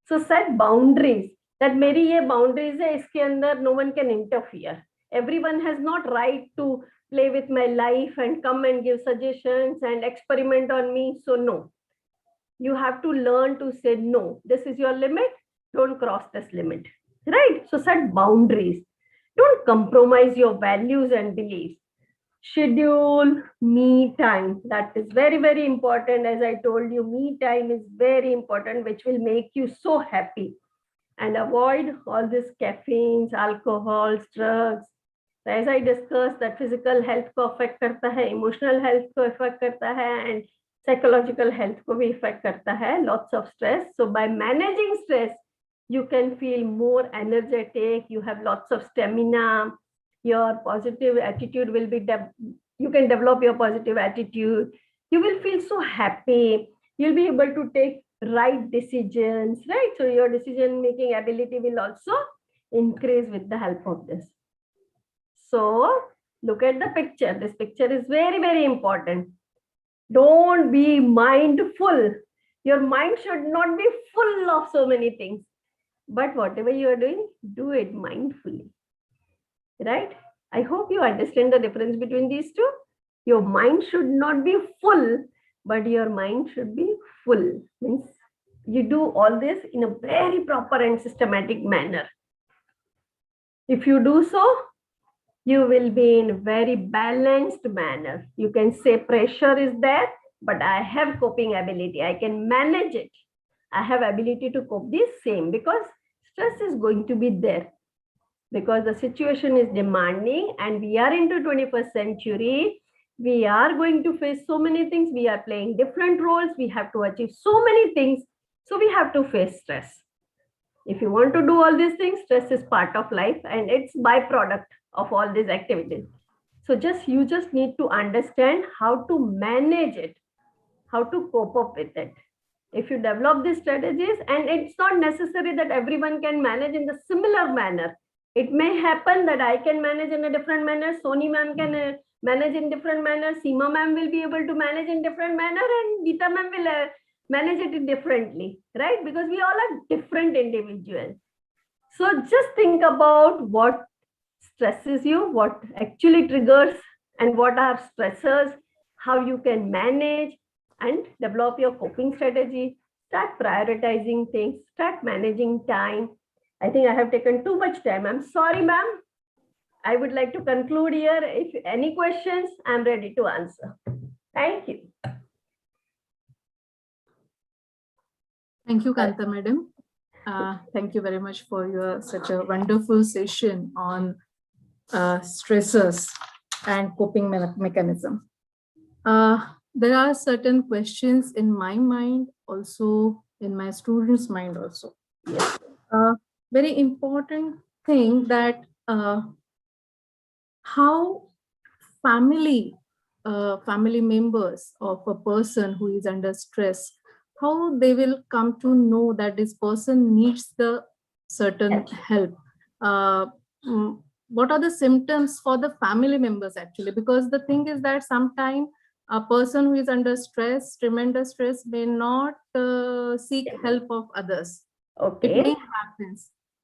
So set boundaries. That मेरी ये boundaries है, इसके अंदर no one can interfere. Everyone has not right to play with my life and come and give suggestions and experiment on me. So no. You have to learn to say no. This is your limit. Don't cross this limit. Right? So set boundaries. Don't compromise your values and beliefs. Schedule me time. That is very, very important. As I told you, me time is very important, which will make you so happy. And avoid all this caffeines, alcohols, drugs. So as I discussed, that physical health को affect करता है, emotional health को affect करता है, and psychological health को भी affect करता है. Lots of stress. So by managing stress, you can feel more energetic. You have lots of stamina. Your positive attitude will be, you can develop your positive attitude. You will feel so happy. You'll be able to take right decisions, right? So your decision-making ability will also increase with the help of this. So look at the picture. This picture is very, very important. Don't be mindful. Your mind should not be full of so many things. But whatever you are doing, do it mindfully. Right? I hope you understand the difference between these two. Your mind should not be full, but your mind should be full. Means you do all this in a very proper and systematic manner. If you do so, you will be in a very balanced manner. You can say pressure is there, but I have coping ability. I can manage it. I have ability to cope the same, because stress is going to be there. Because the situation is demanding and we are into 21st century. We are going to face so many things. We are playing different roles. We have to achieve so many things. So we have to face stress. If you want to do all these things, stress is part of life and it's byproduct of all these activities. So you just need to understand how to manage it, how to cope up with it. If you develop these strategies, and it's not necessary that everyone can manage in the similar manner. It may happen that I can manage in a different manner, Sony ma'am can manage in different manner, Seema ma'am will be able to manage in different manner, and Geeta ma'am will manage it differently, right? Because we all are different individuals. So just think about what stresses you, what actually triggers, and what are stressors, how you can manage and develop your coping strategy, start prioritizing things, start managing time. I think I have taken too much time. I'm sorry, ma'am. I would like to conclude here. If any questions, I'm ready to answer. Thank you. Thank you, Kanta Madam. Thank you very much for your such a wonderful session on stressors and coping mechanism. There are certain questions in my mind, also in my students' mind also. Yes. Very important thing that how family members of a person who is under stress, how they will come to know that this person needs the certain help. What are the symptoms for the family members actually? Because the thing is that sometimes a person who is under stress, tremendous stress, may not seek help of others. Okay. It may happen.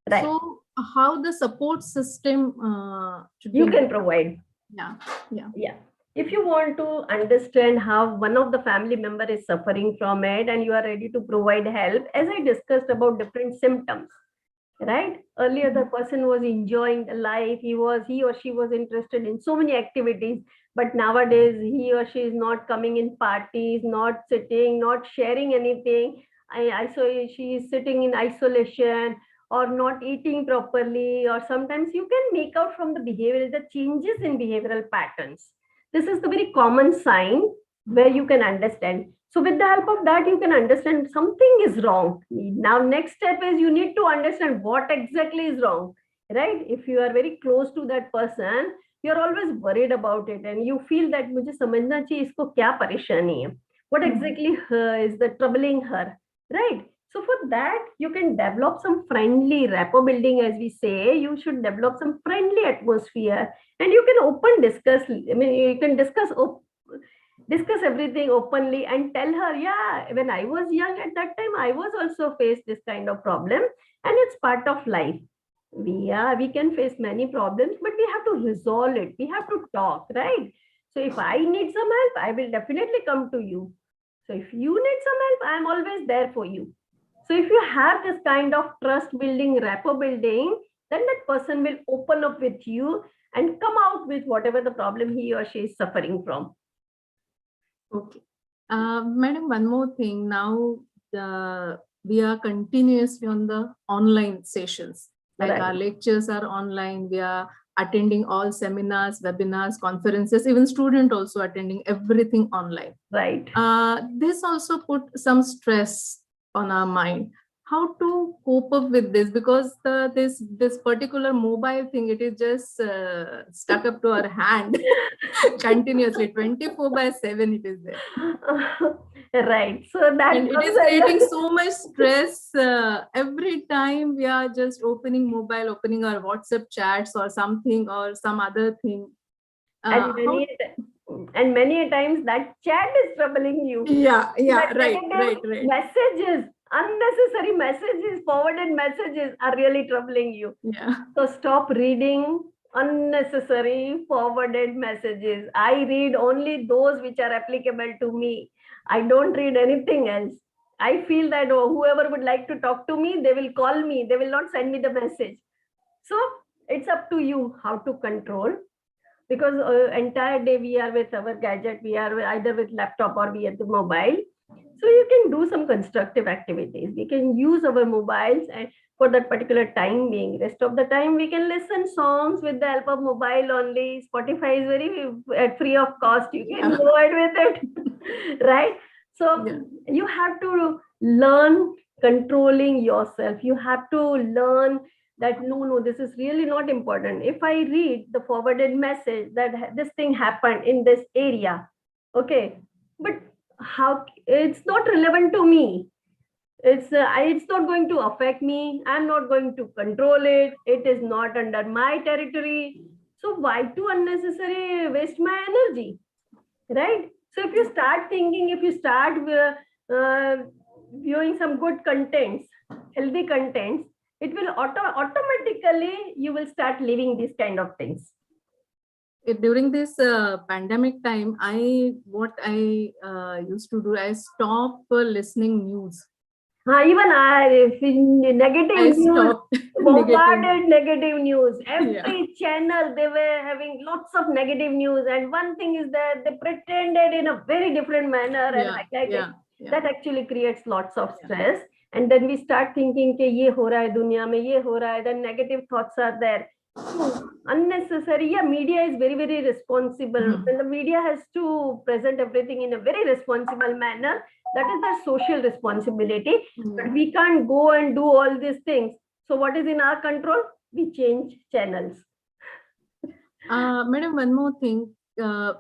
Right. So how the support system you can provide. Yeah. If you want to understand how one of the family member is suffering from it and you are ready to provide help, as I discussed about different symptoms, right? Earlier, the person was enjoying the life. He or she was interested in so many activities, but nowadays he or she is not coming in parties, not sitting, not sharing anything. So she is sitting in isolation or not eating properly, or sometimes you can make out from the behavior, the changes in behavioral patterns. This is the very common sign where you can understand. So with the help of that, you can understand something is wrong. Now, next step is you need to understand what exactly is wrong, right? If you are very close to that person, you're always worried about it and you feel that मुझे समझना चाहिए इसको क्या परेशानी है. What exactly is the troubling her, right? So for that, you can develop some friendly rapport building, as we say. You should develop some friendly atmosphere and you can you can discuss everything openly and tell her, yeah, when I was young at that time, I was also faced this kind of problem and it's part of life. We can face many problems, but we have to resolve it. We have to talk, right? So if I need some help, I will definitely come to you. So if you need some help, I'm always there for you. So if you have this kind of trust building, rapport building, then that person will open up with you and come out with whatever the problem he or she is suffering from. Okay. Madam, one more thing. Now we are continuously on the online sessions. Like Right. our lectures are online. We are attending all seminars, webinars, conferences, even student also attending everything online. Right. This also put some stress on our mind. How to cope up with this? Because this particular mobile thing, it is just stuck up to our hand continuously, 24/7 it is there. Right. So that and it is creating so much stress. Every time we are just opening mobile, opening our WhatsApp chats or something or some other thing. And many times that chat is troubling you. Yeah, right. Messages, unnecessary messages, forwarded messages are really troubling you. Yeah. So stop reading unnecessary forwarded messages. I read only those which are applicable to me. I don't read anything else. I feel that whoever would like to talk to me, they will call me. They will not send me the message. So it's up to you how to control. Because entire day we are with our gadget, we are either with laptop or we are the mobile. So you can do some constructive activities. We can use our mobiles and for that particular time being. Rest of the time we can listen songs with the help of mobile only. Spotify is very free of cost. You can go ahead with it, right? So you have to learn controlling yourself. You have to learn that no, this is really not important. If I read the forwarded message that this thing happened in this area, okay, but how it's not relevant to me. It's not going to affect me. I'm not going to control it. It is not under my territory. So why to unnecessarily waste my energy, right? So if you start thinking, if you start viewing some good contents, healthy contents, it will automatically you will start living these kind of things. During this pandemic time, what I used to do, I stopped listening news. Even negative I news, stopped bombarded negative news. Every Yeah. channel, they were having lots of negative news. And one thing is that they pretended in a very different manner and Yeah, highlighted. yeah, yeah. That actually creates lots of Yeah. stress. And then we start thinking कि ये हो रहा है दुनिया में, ये हो रहा है. Then negative thoughts are there. So unnecessary. Yeah, media is very, very responsible. And the media has to present everything in a very responsible manner. That is their social responsibility. But we can't go and do all these things. So what is in our control? We change channels. Madam, one more thing.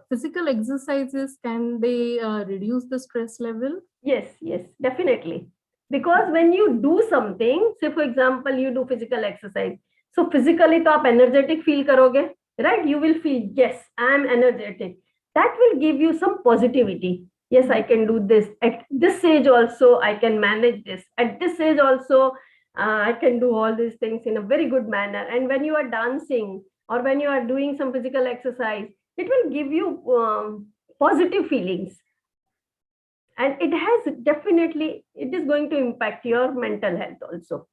Physical exercises, can they reduce the stress level? Yes, yes, definitely. Because when you do something, say for example, you do physical exercise. So physically तो आप energetic feel करोगे, right? You will feel, yes, I am energetic. That will give you some positivity. Yes, I can do this. At this age also, I can manage this. At this age also, I can do all these things in a very good manner. And when you are dancing or when you are doing some physical exercise, it will give you positive feelings. And it has definitely, it is going to impact your mental health also.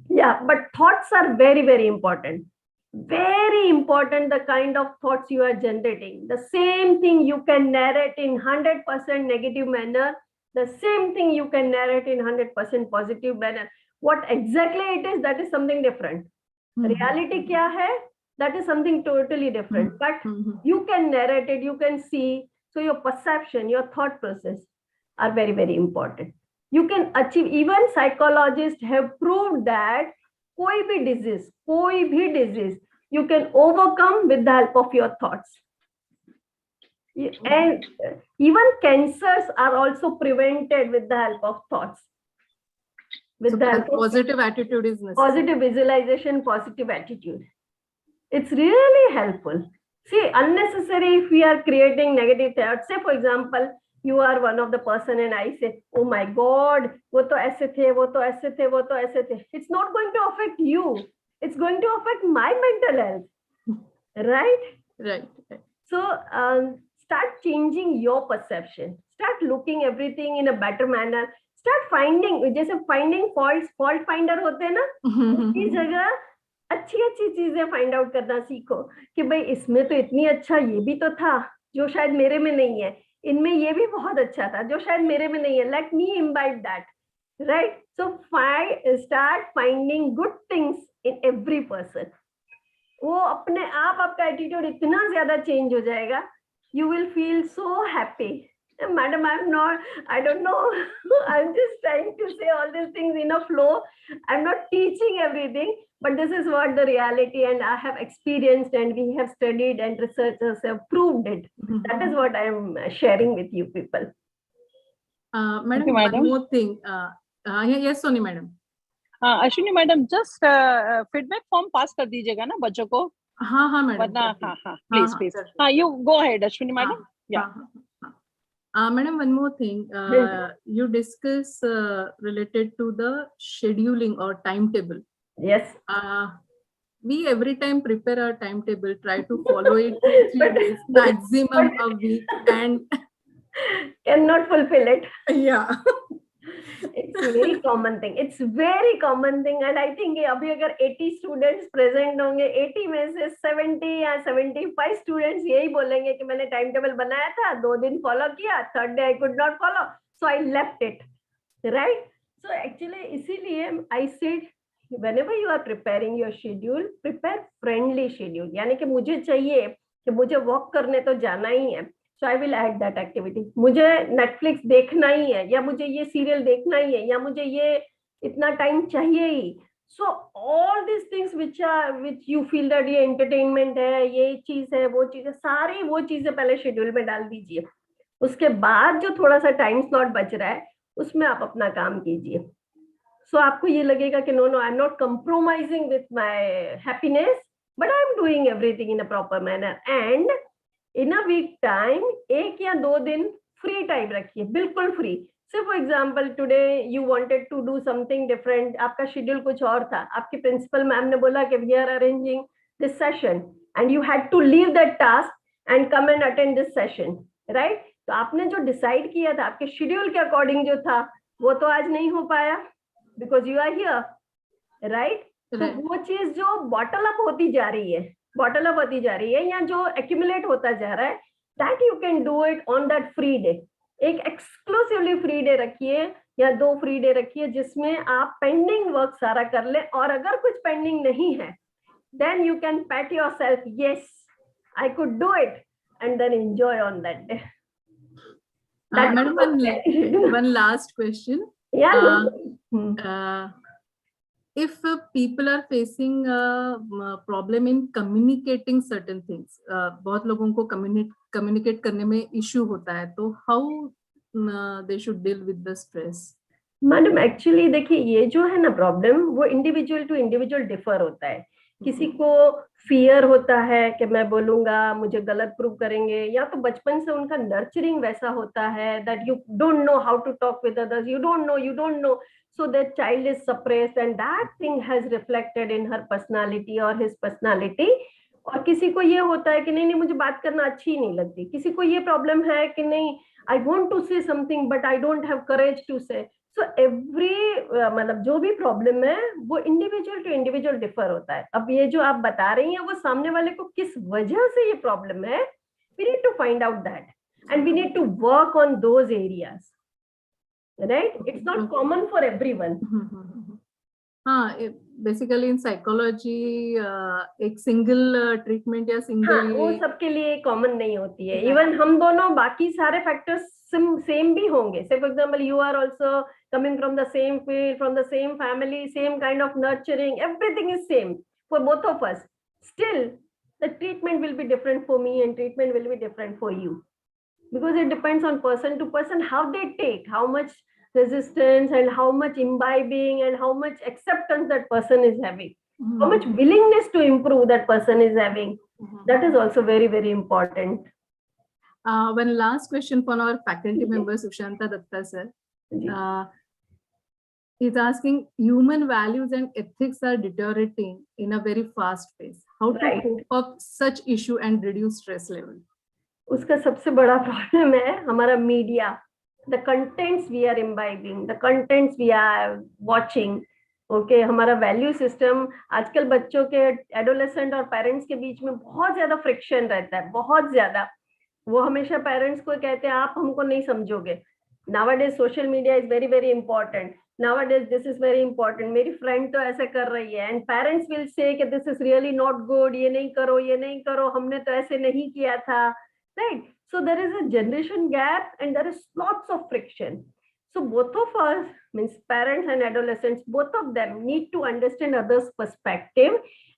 Yeah, but thoughts are very, very important. Very important, the kind of thoughts you are generating. The same thing you can narrate in 100% negative manner. The same thing you can narrate in 100% positive manner. What exactly it is, that is something different. Reality kya hai, that is something totally different. But you can narrate it, you can see. So your perception, your thought process are very, very important. You can achieve, even psychologists have proved that koi bhi disease, you can overcome with the help of your thoughts. And even cancers are also prevented with the help of thoughts. With the help of positive attitude is necessary. Positive visualization, positive attitude. It's really helpful. See, unnecessary if we are creating negative thoughts. Say, for example, you are one of the person and I say, oh my God, wo to aise the, wo to aise the, wo to aise the. It's not going to affect you. It's going to affect my mental health. Right? Right. So start changing your perception. Start looking everything in a better manner. Start finding, जैसे finding faults, fault finder होते हैं ना, उसी जगह अच्छी अच्छी चीजें find out करना सीखो कि भाई इसमें तो इतनी अच्छा ये भी तो था जो शायद मेरे में नहीं है, इनमें ये भी बहुत अच्छा था जो शायद मेरे में नहीं है. Let me imbibe that, right? So start finding good things in every person. वो अपने आप आपका एटीट्यूड इतना ज्यादा चेंज हो जाएगा. You will feel so happy. Madam, I don't know. I'm just trying to say all these things in a flow. I'm not teaching everything, but this is what the reality, and I have experienced, and we have studied, and researchers have proved it. That is what I'm sharing with you people. Madam, one more thing. Yes, Soni madam. Ashwini madam, just feedback form pass कर दीजिएगा ना बच्चों को. हाँ madam. वरना please please. You go ahead Ashwini madam. Madam, one more thing. You discuss related to the scheduling or timetable. Yes. We every time prepare our timetable, try to follow it 3 days, maximum a week, and cannot fulfill it. Yeah. It's a very common thing. It's very common thing, and I think अभी अगर 80 students present होंगे, 80 में से 70 या 75 students यही बोलेंगे कि मैंने टाइम टेबल बनाया था, 2 दिन फॉलो किया, third day I could not follow, so I left it, right? So actually इसीलिए I said whenever you are preparing your schedule, prepare friendly schedule. यानी कि मुझे चाहिए कि मुझे वॉक करने तो जाना ही है, so I will add that activity. मुझे Netflix देखना ही है, या मुझे ये सीरियल देखना ही है, या मुझे ये इतना टाइम चाहिए ही. So all these things which you feel that ये entertainment है, ये चीज है, वो चीज है, सारी वो चीजें पहले शेड्यूल में डाल दीजिए. उसके बाद जो थोड़ा सा टाइम स्लॉट बच रहा है उसमें आप अपना काम कीजिए. So आपको ये लगेगा कि no, I'm not compromising with my happiness, but I'm doing everything in a proper manner. And in a week time, 1 या 2 दिन free time रखिए, बिल्कुल free. So for example, today you wanted to do something different. आपका schedule कुछ और था. आपकी principal ma'am ने बोला कि we are arranging this session, and you had to leave that task and come and attend this session, right? तो आपने जो decide किया था, आपके schedule के according जो था, वो तो आज नहीं हो पाया because you are here, right? तो वो चीज जो बॉटल अप होती जा रही है या जो एक्यूमुलेट होता जा रहा है, that you can do it on that free day. एक एक्सक्लूसिवली फ्री डे रखिए या 2 फ्री डे रखिए जिसमें आप पेंडिंग वर्क सारा कर ले, और अगर कुछ पेंडिंग नहीं है then you can pat yourself, yes, I could do it, and then enjoy on that day. Madam, one last question. Yeah. If people are facing a problem in communicating certain things, बहुत लोगों को communicate करने में issue होता है, तो how they should deal with the stress? Madam actually देखिए, ये जो है ना प्रॉब्लम, वो इंडिविजुअल टू इंडिविजुअल डिफर होता है. किसी को फियर होता है कि मैं बोलूंगा मुझे गलत प्रूव करेंगे, या तो बचपन से उनका नर्चरिंग वैसा होता है that you don't know how to talk with others, you don't know, so that child is suppressed and that thing has reflected in her personality or his personality. और किसी को ये होता है कि नहीं मुझे बात करना अच्छी नहीं लगती, किसी को ये प्रॉब्लम है कि नहीं I want to say something but I don't have courage to say. So every मतलब जो भी प्रॉब्लम है वो इंडिविजुअल टू इंडिविजुअल डिफर होता है. अब ये जो आप बता रही हैं वो सामने वाले को किस वजह से ये प्रॉब्लम है, we need to find out that and we need to work on those areas, right? It's not common for everyone. Basically in psychology एक सिंगल ट्रीटमेंट या सिंगल वो सबके लिए कॉमन नहीं होती है. इवन हम दोनों बाकी सारे फैक्टर्स सेम भी होंगे. Say for example you are also coming from the same field, from the same family, same kind of nurturing, everything is same for both of us. Still the treatment will be different for me and treatment will be different for you, because it depends on person to person how they take, how much resistance and how much imbibing and how much acceptance that person is having, how much willingness to improve that person is having. That is also very, very important. One last question for our faculty member Sushanta Datta sir. Is asking, human values and ethics are deteriorating in a very fast pace. How to cope up such issue and reduce stress level? उसका सबसे बड़ा problem है हमारा media. The contents we are imbibing, the contents we are watching. Okay, हमारा value system आजकल बच्चों के, adolescent और पेरेंट्स के बीच में बहुत ज्यादा फ्रिक्शन रहता है, बहुत ज्यादा. वो हमेशा पेरेंट्स को कहते हैं आप हमको नहीं समझोगे. Nowadays social media is very, very important. Nowadays this is very important. मेरी फ्रेंड तो ऐसे कर रही है, and parents will say कि this is really not good, ये नहीं करो, हमने तो ऐसे नहीं किया था. Right? So there is a generation gap and there is lots of friction. So both of us, means parents and adolescents, both of them need to understand others' perspective.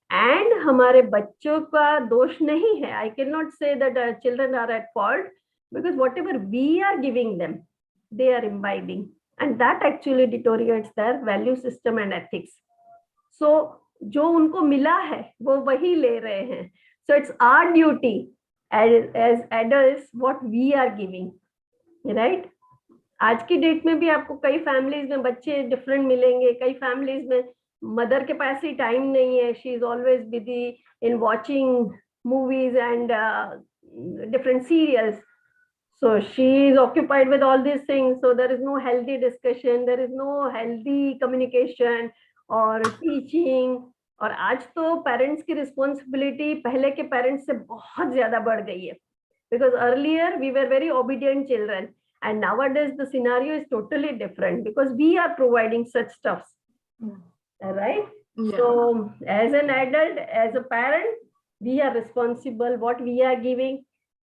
And हमारे बच्चों का दोष नहीं है. I cannot say that our children are at fault, because whatever we are giving them, they are imbibing, and that actually deteriorates their value system and ethics. So जो उनको मिला है वो वही ले रहे हैं. So it's our duty as adults what we are giving, right? आज की डेट में भी आपको कई फैमिलीज में बच्चे डिफरेंट मिलेंगे. कई फैमिलीज में मदर के पास ही टाइम नहीं है. She is always busy in watching movies and different serials. So she is occupied with all these things. So there is no healthy discussion, there is no healthy communication or teaching. और आज तो parents की responsibility पहले के parents से बहुत ज्यादा बढ़ गई है. Because earlier we were very obedient children, and nowadays the scenario is totally different because we are providing such stuff. Right? Yeah. So as an adult, as a parent, we are responsible. What we are giving,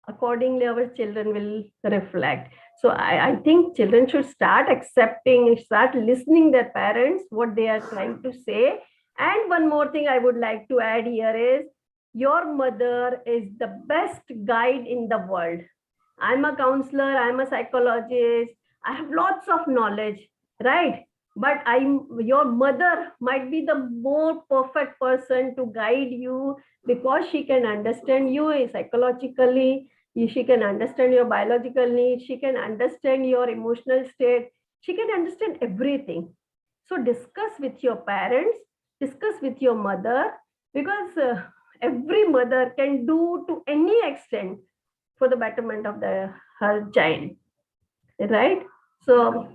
accordingly our children will reflect. So I think children should start accepting, start listening their parents, what they are trying to say. And one more thing I would like to add here is, your mother is the best guide in the world. I'm a counselor, I'm a psychologist, I have lots of knowledge, right? But your mother might be the more perfect person to guide you, because she can understand you psychologically, she can understand your biological needs, she can understand your emotional state, she can understand everything. So discuss with your parents, discuss with your mother, because every mother can do to any extent for the betterment of her child, right? So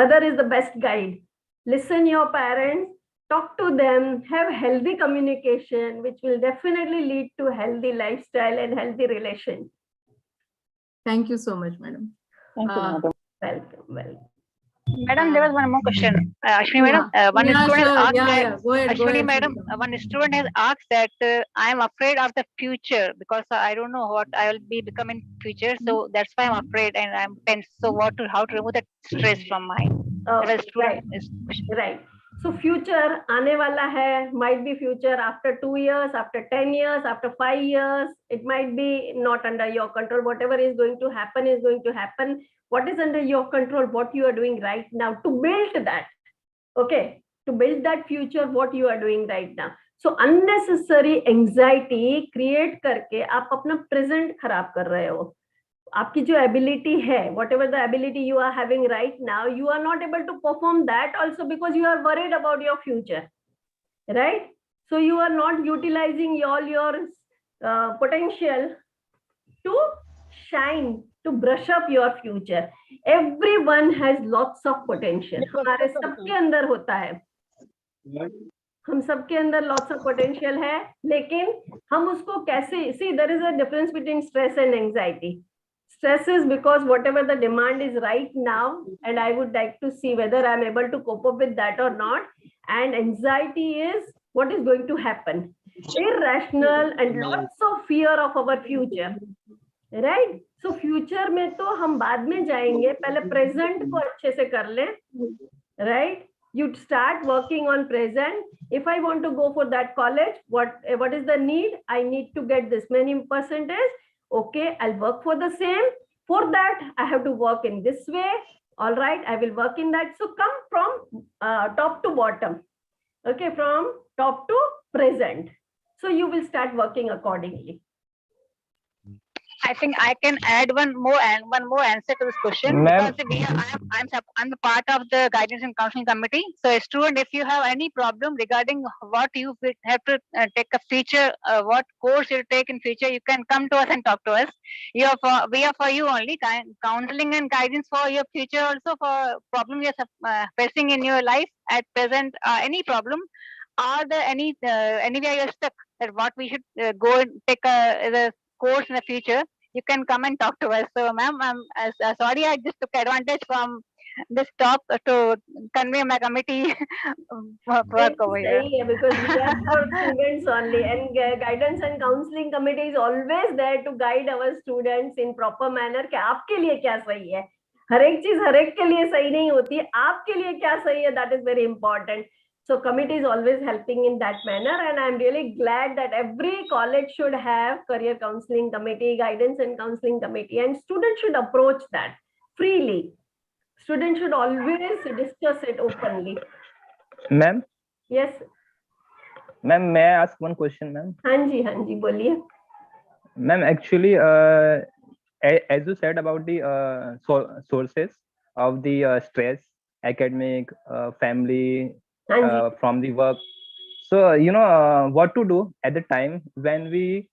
Mother is the best guide. Listen your parents, talk to them, have healthy communication, which will definitely lead to healthy lifestyle and healthy relation. Thank you so much, madam. Thank you, madam. Welcome. Madam, there was one more question. Ashwini, madam, one student asked that. Go ahead, Ashwini, madam, one student has asked that I am afraid of the future because I don't know what I will be becoming in future. So that's why I'm afraid and I'm tense. So how to remove that stress from my Right. Right. So future aane wala hai, might be future after 2 years, after 10 years, after 5 years. It might be not under your control. Whatever is going to happen is going to happen. What is under your control? What you are doing right now to build that. Okay. To build that future, what you are doing right now. So unnecessary anxiety create करके आप अपना present खराब कर रहे हो. आपकी जो ability है, whatever the ability you are having right now, you are not able to perform that also because you are worried about your future, right? So you are not utilizing all your potential to shine, to brush up your future. Everyone has lots of potential. हमारे सबके अंदर होता है. हम सबके अंदर lots of potential है, लेकिन हम उसको कैसे, see there is a difference between stress and anxiety. Stress is because whatever the demand is right now, and I would like to see whether I'm able to cope up with that or not. And anxiety is what is going to happen. Irrational and lots of fear of our future. Right? So future में तो हम बाद में जाएंगे, पहले present को अच्छे से कर ले. Right? You start working on present. If I want to go for that college, what is the need? I need to get this many percentage. Okay, I'll work for the same. For that, I have to work in this way. All right, I will work in that. So come from top to bottom. Okay, from top to present. So you will start working accordingly. I think I can add one more answer to this question because I'm the part of the guidance and counseling committee. So, student, if you have any problem regarding what you have to take a future, what course you take in future, you can come to us and talk to us. We are for you only. Counseling and guidance for your future, also for problem you're facing in your life at present. Any problem, are there anywhere you're stuck that what we should go and take a course in the future, you can come and talk to us. So, ma'am, I'm sorry I just took advantage from this talk to convey my committee work over here. Because we are for students only, and guidance and counseling committee is always there to guide our students in proper manner. कि आपके लिए क्या सही है? हर एक चीज हर एक के लिए सही नहीं होती. आपके लिए क्या सही है? That is very important. So committee is always helping in that manner, and I'm really glad that every college should have career counseling committee, guidance and counseling committee, and students should approach that freely. Students should always discuss it openly. Ma'am? Yes. Ma'am, may I ask one question, ma'am? Hanji, बोलिए. Ma'am, actually, as you said about the sources of the stress, academic, family, from the work. So, what to do at the time when we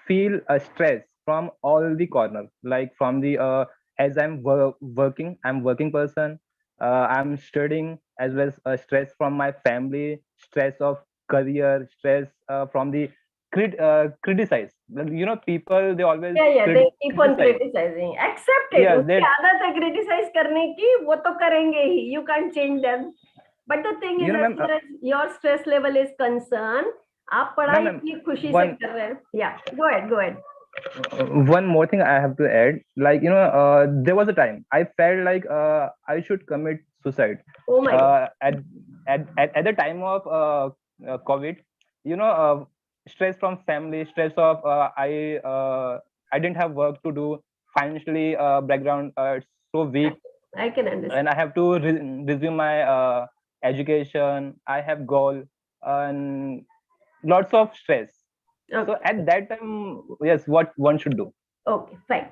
feel a stress from all the corners, like from the, as I'm working person, I'm studying, as well as stress from my family, stress of career, stress from the criticize. People, they always they keep on criticizing. Accept it. Yeah, आदत है criticize करने की, वो तो करेंगे ही. You can't change them. But the thing is, as far as your stress level is concerned, आप पढ़ाई की खुशी से कर रहे हैं. Yeah, go ahead. One more thing I have to add, like, there was a time I felt like I should commit suicide. Oh my God. At the time of COVID, stress from family, stress of I didn't have work to do, financially background so weak. I can understand. And I have to resume my education. I have goal and lots of stress. Okay. So at that time, yes, what one should do? Okay, fine.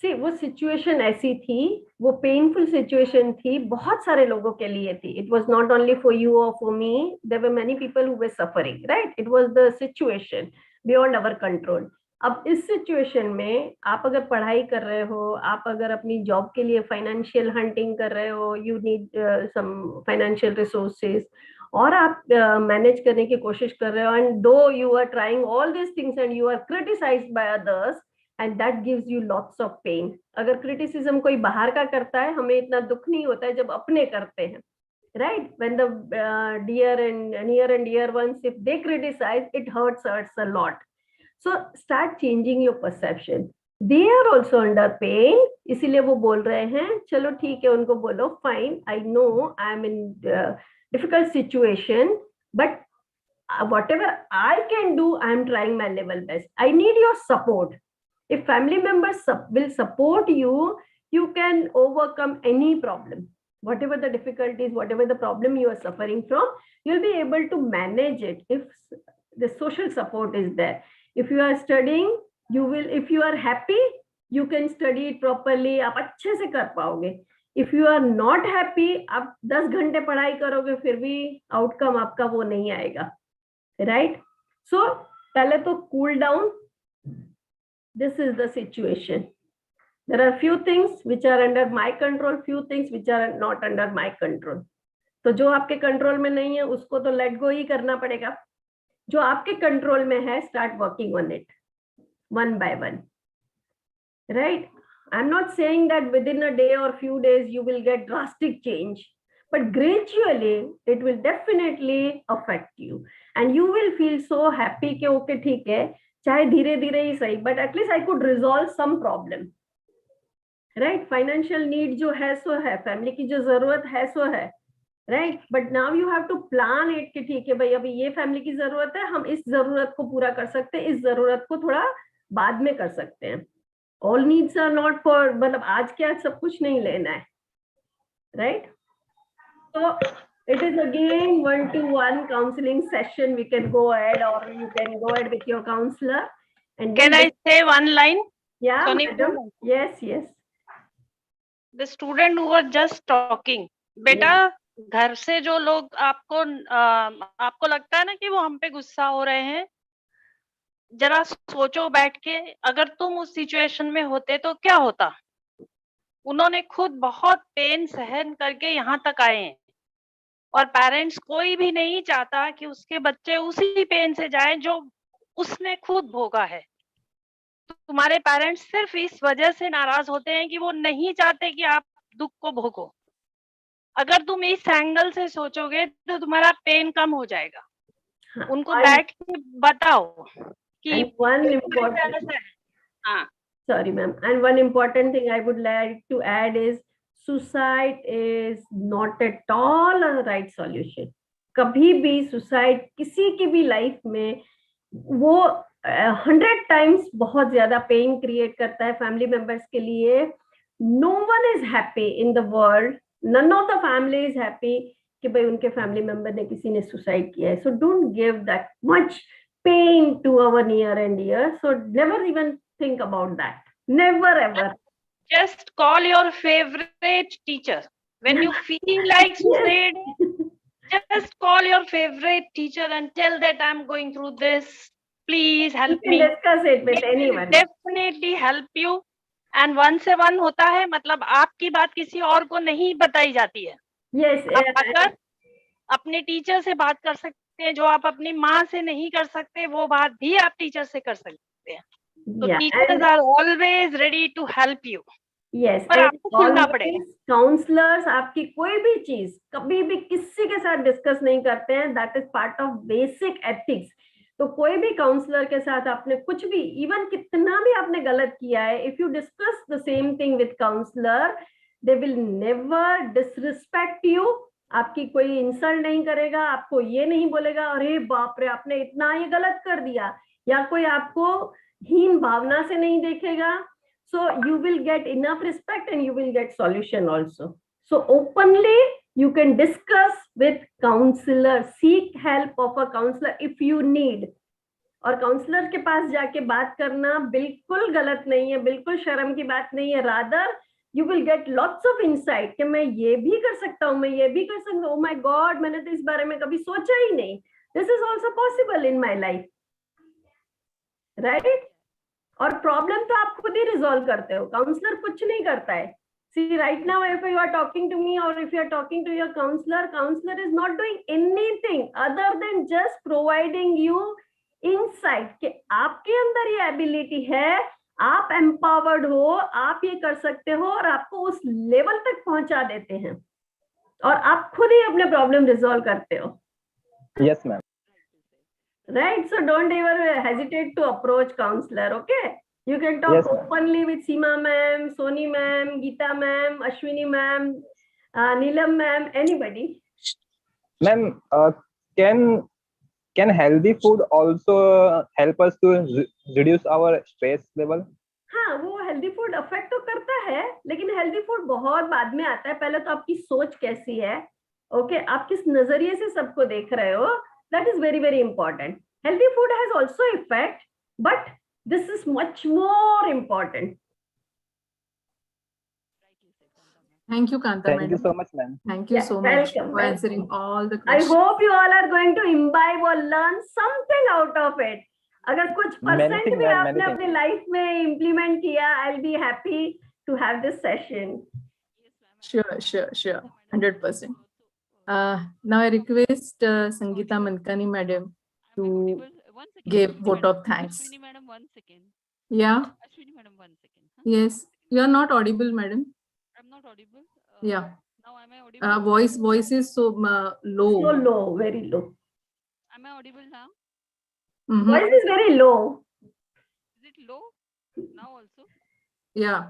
See, वो situation ऐसी थी, वो painful situation थी, बहुत सारे लोगों के लिए थी. It was not only for you or for me. There were many people who were suffering, right? It was the situation beyond our control. अब इस सिचुएशन में आप अगर पढ़ाई कर रहे हो, आप अगर अपनी जॉब के लिए फाइनेंशियल हंटिंग कर रहे हो, you need some financial resources, और आप मैनेज करने की कोशिश कर रहे हो, and though you are trying all this things and you are criticized by others and that gives you lots of pain. अगर क्रिटिसिज्म कोई बाहर का करता है, हमें इतना दुख नहीं होता है जब अपने करते हैं, right? When the dear and near and dear ones, if they criticize, it hurts a lot. So start changing your perception. They are also under pain, इसीलिए वो बोल रहे हैं. चलो ठीक है, उनको बोलो fine, I know I am in difficult situation, but whatever I can do, I am trying my level best. I need your support. If family members will support you, you can overcome any problem. Whatever the difficulties, whatever the problem you are suffering from, you'll be able to manage it if the social support is there. If you are studying, you will, if you are happy, you can study it properly, आप अच्छे से कर पाओगे. If you are not happy, आप 10 घंटे पढ़ाई करोगे, फिर भी आउटकम आपका वो नहीं आएगा, right? So पहले तो cool down. This is the situation. There are few things which are under my control, few things which are not under my control. तो जो आपके कंट्रोल में नहीं है उसको तो लेट गो ही करना पड़ेगा. जो आपके कंट्रोल में है, start working on it one by one, right? I'm not saying that within a day or few days you will get drastic change, but gradually it will definitely affect you and you will feel so happy कि okay ठीक है, चाहे धीरे धीरे ही सही, but at least I could resolve some problem. Right? Financial need जो है सो है, फैमिली की जो जरूरत है सो है, right? But now you have to plan it कि ठीक है भाई, अभी ये फैमिली की जरूरत है, हम इस जरूरत को पूरा कर सकते हैं, इस जरूरत को थोड़ा बाद में कर सकते हैं. All needs are not for, मतलब आज के आज सब कुछ नहीं लेना है, राइट? तो it is again 1-to-1 counseling session. We can go ahead, or you can go ahead with your counselor. And can I say one line? Yeah, madam. Yes, yes. The student who was just talking, बेटा घर से जो लोग आपको लगता है ना कि वो हम पे गुस्सा हो रहे हैं, जरा सोचो बैठ के, अगर तुम उस सिचुएशन में होते तो क्या होता. उन्होंने खुद बहुत पेन सहन करके यहाँ तक आए हैं, और पेरेंट्स कोई भी नहीं चाहता कि उसके बच्चे उसी पेन से जाएं जो उसने खुद भोगा है. तुम्हारे पेरेंट्स सिर्फ इस वजह से नाराज होते हैं कि वो नहीं चाहते कि आप दुख को भोगो. अगर तुम इस एंगल से सोचोगे तो तुम्हारा पेन कम हो जाएगा. उनको बैठ के बताओ कि sorry ma'am, and one important thing I would like to add is suicide is not at all a right solution. कभी भी सुसाइड किसी की भी लाइफ में वो 100 times बहुत ज्यादा पेन क्रिएट करता है फैमिली मेंबर्स के लिए. No one is happy in the world, none of the family is happy कि भाई उनके फैमिली मेंबर ने, किसी ने सुसाइड किया है. So don't give that much pain to our near and dear. So never even think about that. Never ever. Just call your favorite teacher when you feel like suicide. Just call your favorite teacher and tell that I'm going through this, please help me. Discuss it with anyone. Definitely help you. And 1 से 1 होता है, मतलब आपकी बात किसी और को नहीं बताई जाती है. Yes. आप अगर अपने टीचर से बात कर सकते हैं, जो आप अपनी माँ से नहीं कर सकते, वो बात भी आप टीचर से कर सकते हैं. So teachers are always ready to help you. Yes. पर आपको खुलना पड़ेगा. काउंसलर्स आपकी कोई भी चीज कभी भी किसी के साथ डिस्कस नहीं करते हैं. That is part of basic ethics. तो कोई भी काउंसलर के साथ आपने कुछ भी, इवन कितना भी आपने गलत किया है, if you discuss the same thing with counsellor, they will never disrespect you. आपकी कोई इंसल्ट नहीं करेगा, आपको ये नहीं बोलेगा अरे बाप रे आपने इतना ये गलत कर दिया, या कोई आपको हीन भावना से नहीं देखेगा. So you will get enough respect and you will get solution also. So openly you can discuss with counselor, seek help of a counselor if you need. और काउंसलर के पास जाके बात करना बिल्कुल गलत नहीं है, बिल्कुल शर्म की बात नहीं है. rather you will get lots of insight कि मैं ये भी कर सकता हूँ, मैं ये भी कर सकता हूँ. oh my god, मैंने तो इस बारे में कभी सोचा ही नहीं. This is also possible in my life. Right? और प्रॉब्लम तो आप खुद ही रिजॉल्व करते हो, काउंसलर कुछ नहीं करता है. See, right now, if you are talking to me or if you are talking to your counselor is not doing anything other than just providing you insight कि आपके अंदर ये ability है, आप empowered हो, आप ये कर सकते हो और आपको उस लेवल तक पहुंचा देते हैं और आप खुद ही अपने प्रॉब्लम रिजॉल्व करते हो. Yes, ma'am. Right? So don't ever hesitate to approach counselor, okay? You can talk Yes, ma'am. openly with Seema ma'am, Soni ma'am, Geeta ma'am, Ashwini ma'am, Neelam ma'am, anybody. Ma'am, can healthy food also help us to reduce our stress level? हाँ, वो healthy food affect तो करता है, लेकिन healthy food बहुत बाद में आता है. पहले तो आपकी सोच कैसी है, ओके, आप किस नजरिए से सबको देख रहे हो, that is very very important. Healthy food has also effect, but this is much more important. Thank you, Kanta Thank madam. you so much, ma'am. Thank you so much for answering all the I questions. hope you all are going to imbibe or learn something out of it. अगर कुछ percent भी आपने अपनी life में implement किया, I'll be happy to have this session. Sure. 100%. Now I request Sangeeta Mankani madam to give vote of thanks. Ashwini madam, 1 second. Yeah. Ashwini madam, 1 second. Huh? Yes, you are not audible, madam. I'm not audible. Yeah. Now am I audible? Voice is so low. So low, very low. Am I audible now? Voice is very low. Is it low now also? Yeah.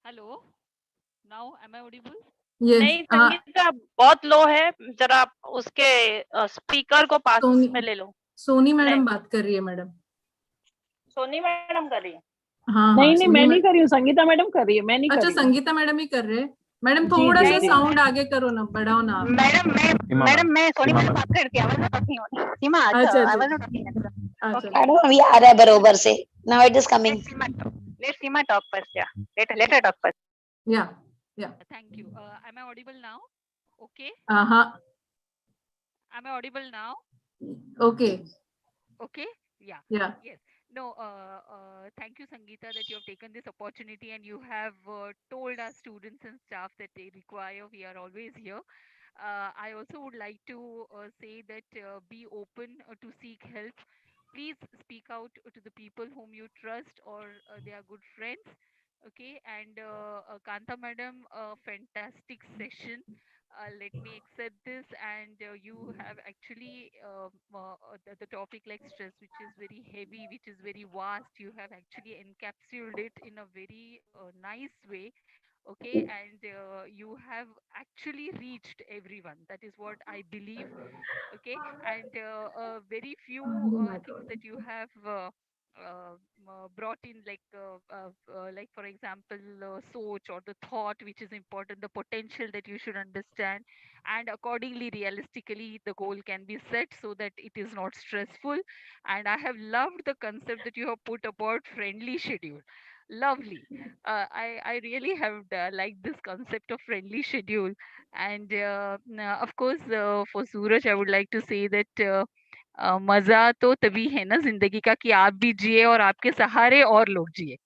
Hello. Now am I audible? Yes. नहीं, संगीता बहुत लो है, जरा उसके speaker को पास में ले लो. Soni madam बात कर रही है मैडम. सोनी मैडम कर रही है. हाँ, नहीं मैं नहीं कर रही हूँ, संगीता मैडम कर रही है, मैं नहीं कर रही हूँ. संगीता मैडम ही कर रहे हैं. मैडम थोड़ा सा साउंड आगे करो ना, बढ़ाओ ना. मैडम मैं सोनी मैडम बात करती हूँ, आवाज नहीं हो रही. सीमा, आवाज नहीं मैडम अभी आ रहा है बरोबर से. Now it is coming. Let Seema talk first. या let talk first. Yeah. Thank you. Am I audible now? Okay. Am I audible now? Okay. Yeah. Yes. No, thank you, Sangeeta, that you have taken this opportunity and you have told our students and staff that they require. We are always here. I also would like to say that be open to seek help. Please speak out to the people whom you trust or they are good friends. Okay, and Kanta madam, fantastic session. Let me accept this, and you have actually the topic like stress, which is very heavy, which is very vast. You have actually encapsulated it in a very nice way. Okay, and you have actually reached everyone. That is what I believe. Okay, and very few things that you have brought in, like for example soch or the thought which is important, the potential that you should understand, and accordingly realistically the goal can be set so that it is not stressful. And I have loved the concept that you have put about friendly schedule. Lovely. I really have liked this concept of friendly schedule. And of course for Suraj I would like to say that मजा तो तभी है ना जिंदगी का कि आप भी जिए और आपके सहारे और लोग जिए,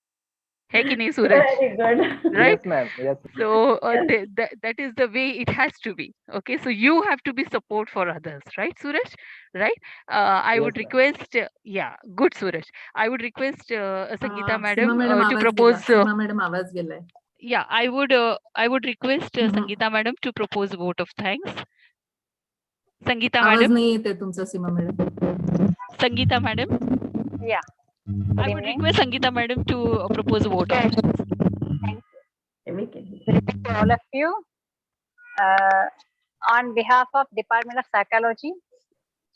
है कि नहीं सूरज? Very good. Right? Yes, ma'am. Yes. So that is the way it has to be. Okay, so you have to be support for others, right, Suraj? Right? I would request, good, Suraj. I would request Sangeeta madam to propose. Seema madam आवाज गेलाय. Yeah, I would request Sangeeta madam to propose vote of thanks. Sangeeta आवाज madam. नहीं येते तुमचा सीमा madam. Sangeeta madam. Yeah. I would request Sangeeta madam to propose a vote of thanks. Thank you. To all of you, on behalf of Department of Psychology,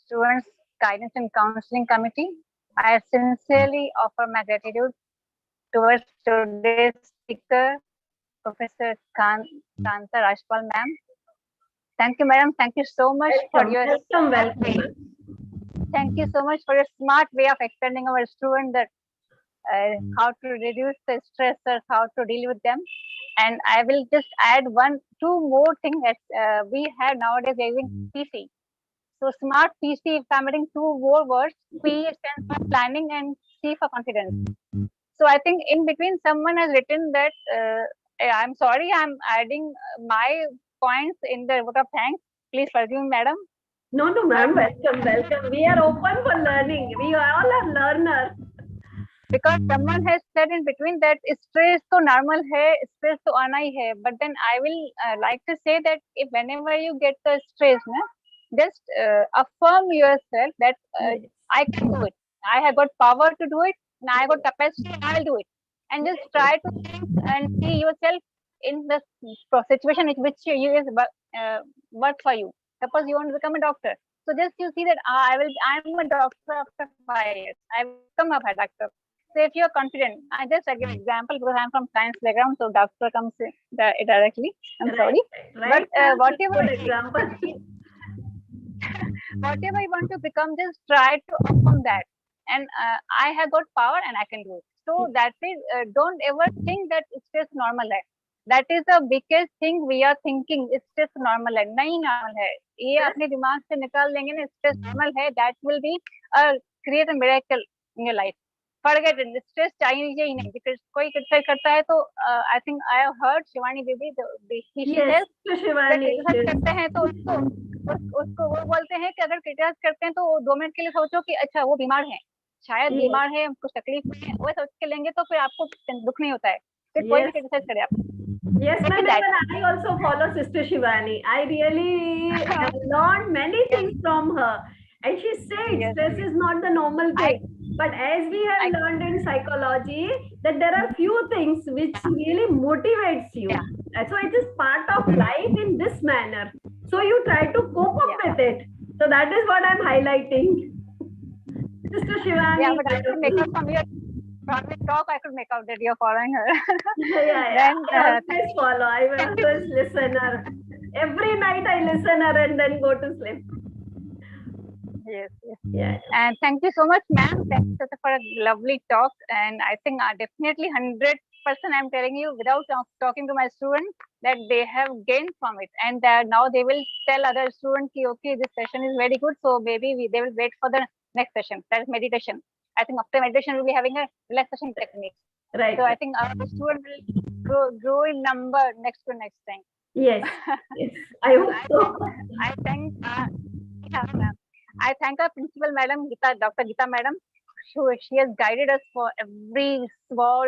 Students Guidance and Counseling Committee, I sincerely offer my gratitude towards today's speaker, Professor Kanta Rajpal ma'am. Thank you, madam. Thank you so much for your welcome. Thank you so much for your smart way of explaining our students that how to reduce the stressors, how to deal with them. And I will just add two more things that we have nowadays using PC. So smart PC, if I'm adding two more words, P stands for planning and C for confidence. So I think in between someone has written that, I'm sorry, I'm adding my points in the vote of thanks. Please forgive me, madam. No, ma'am. Welcome, welcome. We are open for learning. We all are learners. Because someone has said in between that stress to normal hai, stress to आना ही hai. But then I will like to say that if whenever you get the stress, just affirm yourself that I can do it. I have got power to do it. And I have got capacity. I'll do it. And just try to think and see yourself in the situation in which you is work for you. Suppose you want to become a doctor. So just you see that I'm a doctor after 5 years. I will become a doctor. So if you're confident, I just give an example because I'm from science background, so doctor comes directly. I'm sorry. Right. But whatever good example. whatever you want to become, just try to affirm that. And I have got power and I can do it. So that is, don't ever think that it's just normal hai. That is the biggest thing we are thinking. It's just normal hai. नहीं normal hai. ये अपने दिमाग से निकाल देंगे ना, it's just normal hai. That will be create a miracle in your life. Forget it. Stress चाहिए ही नहीं. Because कोई criticize करता है तो I think I have heard Shivani Bibi, she says that criticize करते हैं तो उसको वो बोलते हैं कि अगर क्रिटिसाइज करते हैं तो 2 मिनट के लिए सोचो कि अच्छा वो बीमार है, शायद बीमार है, कुछ तकलीफ है, वो सोच के लेंगे तो फिर आपको दुख नहीं होता है, फिर कोई भी क्रिटिसाइज करे आप. Yes, ma'am. I also follow Sister Shivani. I really have learned many things from her. And she said stress is not the normal thing. But as we have learned in psychology, that there are few things which really motivates you. So it is part of life in this manner. So you try to cope up with it. So that is what I'm highlighting. Sister Shivani. Yeah, but I could make out from your talk, I could make out that you're following her. Then, I always follow. I will always listen her. Every night I listen her and then go to sleep. Yes. And thank you so much, ma'am. Thank you for a lovely talk. And I think definitely 100% I'm telling you, without talking to my students, that they have gained from it. And now they will tell other students, okay, this session is very good. So maybe they will wait for the next session. That is meditation. I think after meditation, we'll be having a relaxation technique. Right. So I think our student will grow in number next to next time. Yes. I hope so. I thank I thank our principal madam, Dr. Geeta madam. She has guided us for every small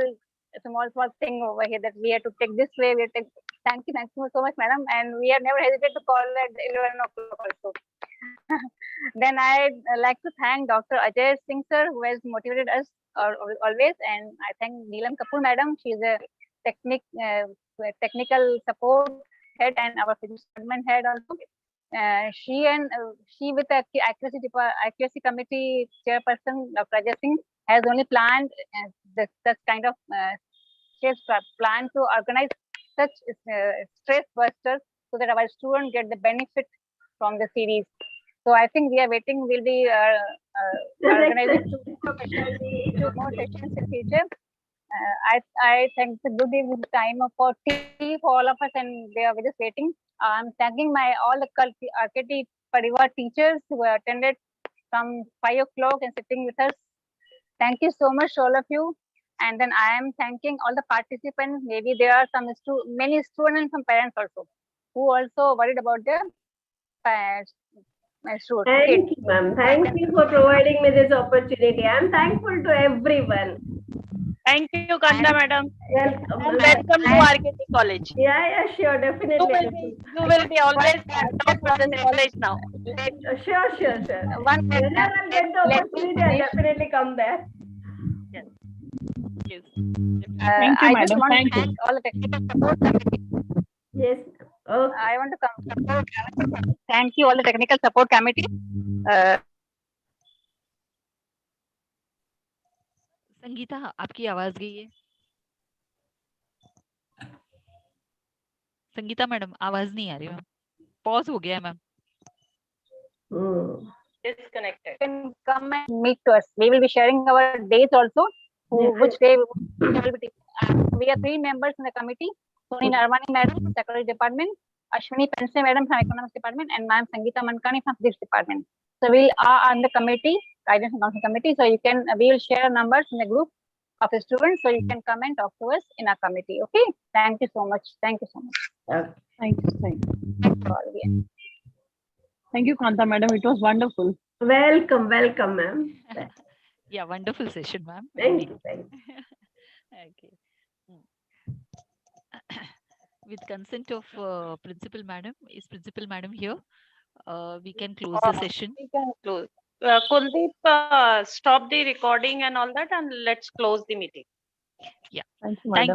thing over here that we have to take this way. Thank you so much, madam. And we have never hesitated to call at 11 o'clock also. Then I'd like to thank Dr. Ajay Singh sir, who has motivated us always. And I thank Neelam Kapoor madam. She's a technical support head and our physics department head also. She with the accuracy committee chairperson, Dr. Ajay Singh, has only planned such kind of she has planned to organize such stress busters so that our students get the benefit from the series. So I think we are waiting. We'll be organizing two more sessions in future. I think it's a good evening time for tea for all of us, and we're just waiting. I'm thanking all the R.K.T. Parivar teachers who attended from 5 o'clock and sitting with us. Thank you so much, all of you. And then I am thanking all the participants. Maybe there are many students and some parents also who also worried about their students. Thank you, ma'am. Thank you for providing me this opportunity. I'm thankful to everyone. Thank you, Kanta madam. Welcome to R.K.T. College. Yeah, sure, definitely. You will be always top of the college now. Sure. Whenever I get the opportunity, I'll definitely come there. Yes. Thank you, madam. Thank you. All the technical support committee. Yes. Okay. I want to come. Thank you, all the technical support committee. Sangeeta, आपकी आवाज गई है. Sangeeta madam, आवाज नहीं आ रही ma'am. Pause हो गया है ma'am. Disconnected. You can come and meet to us. We will be sharing our dates also. Which day we will be taking. We are 3 members in the committee. Soni Narwani madam, Secretary Department. Ashwini Pense madam from Economics Department, and Ma'am Sangeeta Mankani from Physics Department. So we are on the committee, Guidance and Counseling Committee. So we will share numbers in the group of the students, so you can come and talk to us in our committee. Okay. Thank you so much. Thank you so much. Thank you. Thank you all again. Thank you, Kanta madam. It was wonderful. Welcome, ma'am. Yeah, wonderful session, ma'am. Thank you. Okay. With consent of Principal Madam, is Principal Madam here? We can close the session. We can close. Kuldeep, stop the recording and all that, and let's close the meeting. Yeah. Thank you, Thank madam. you.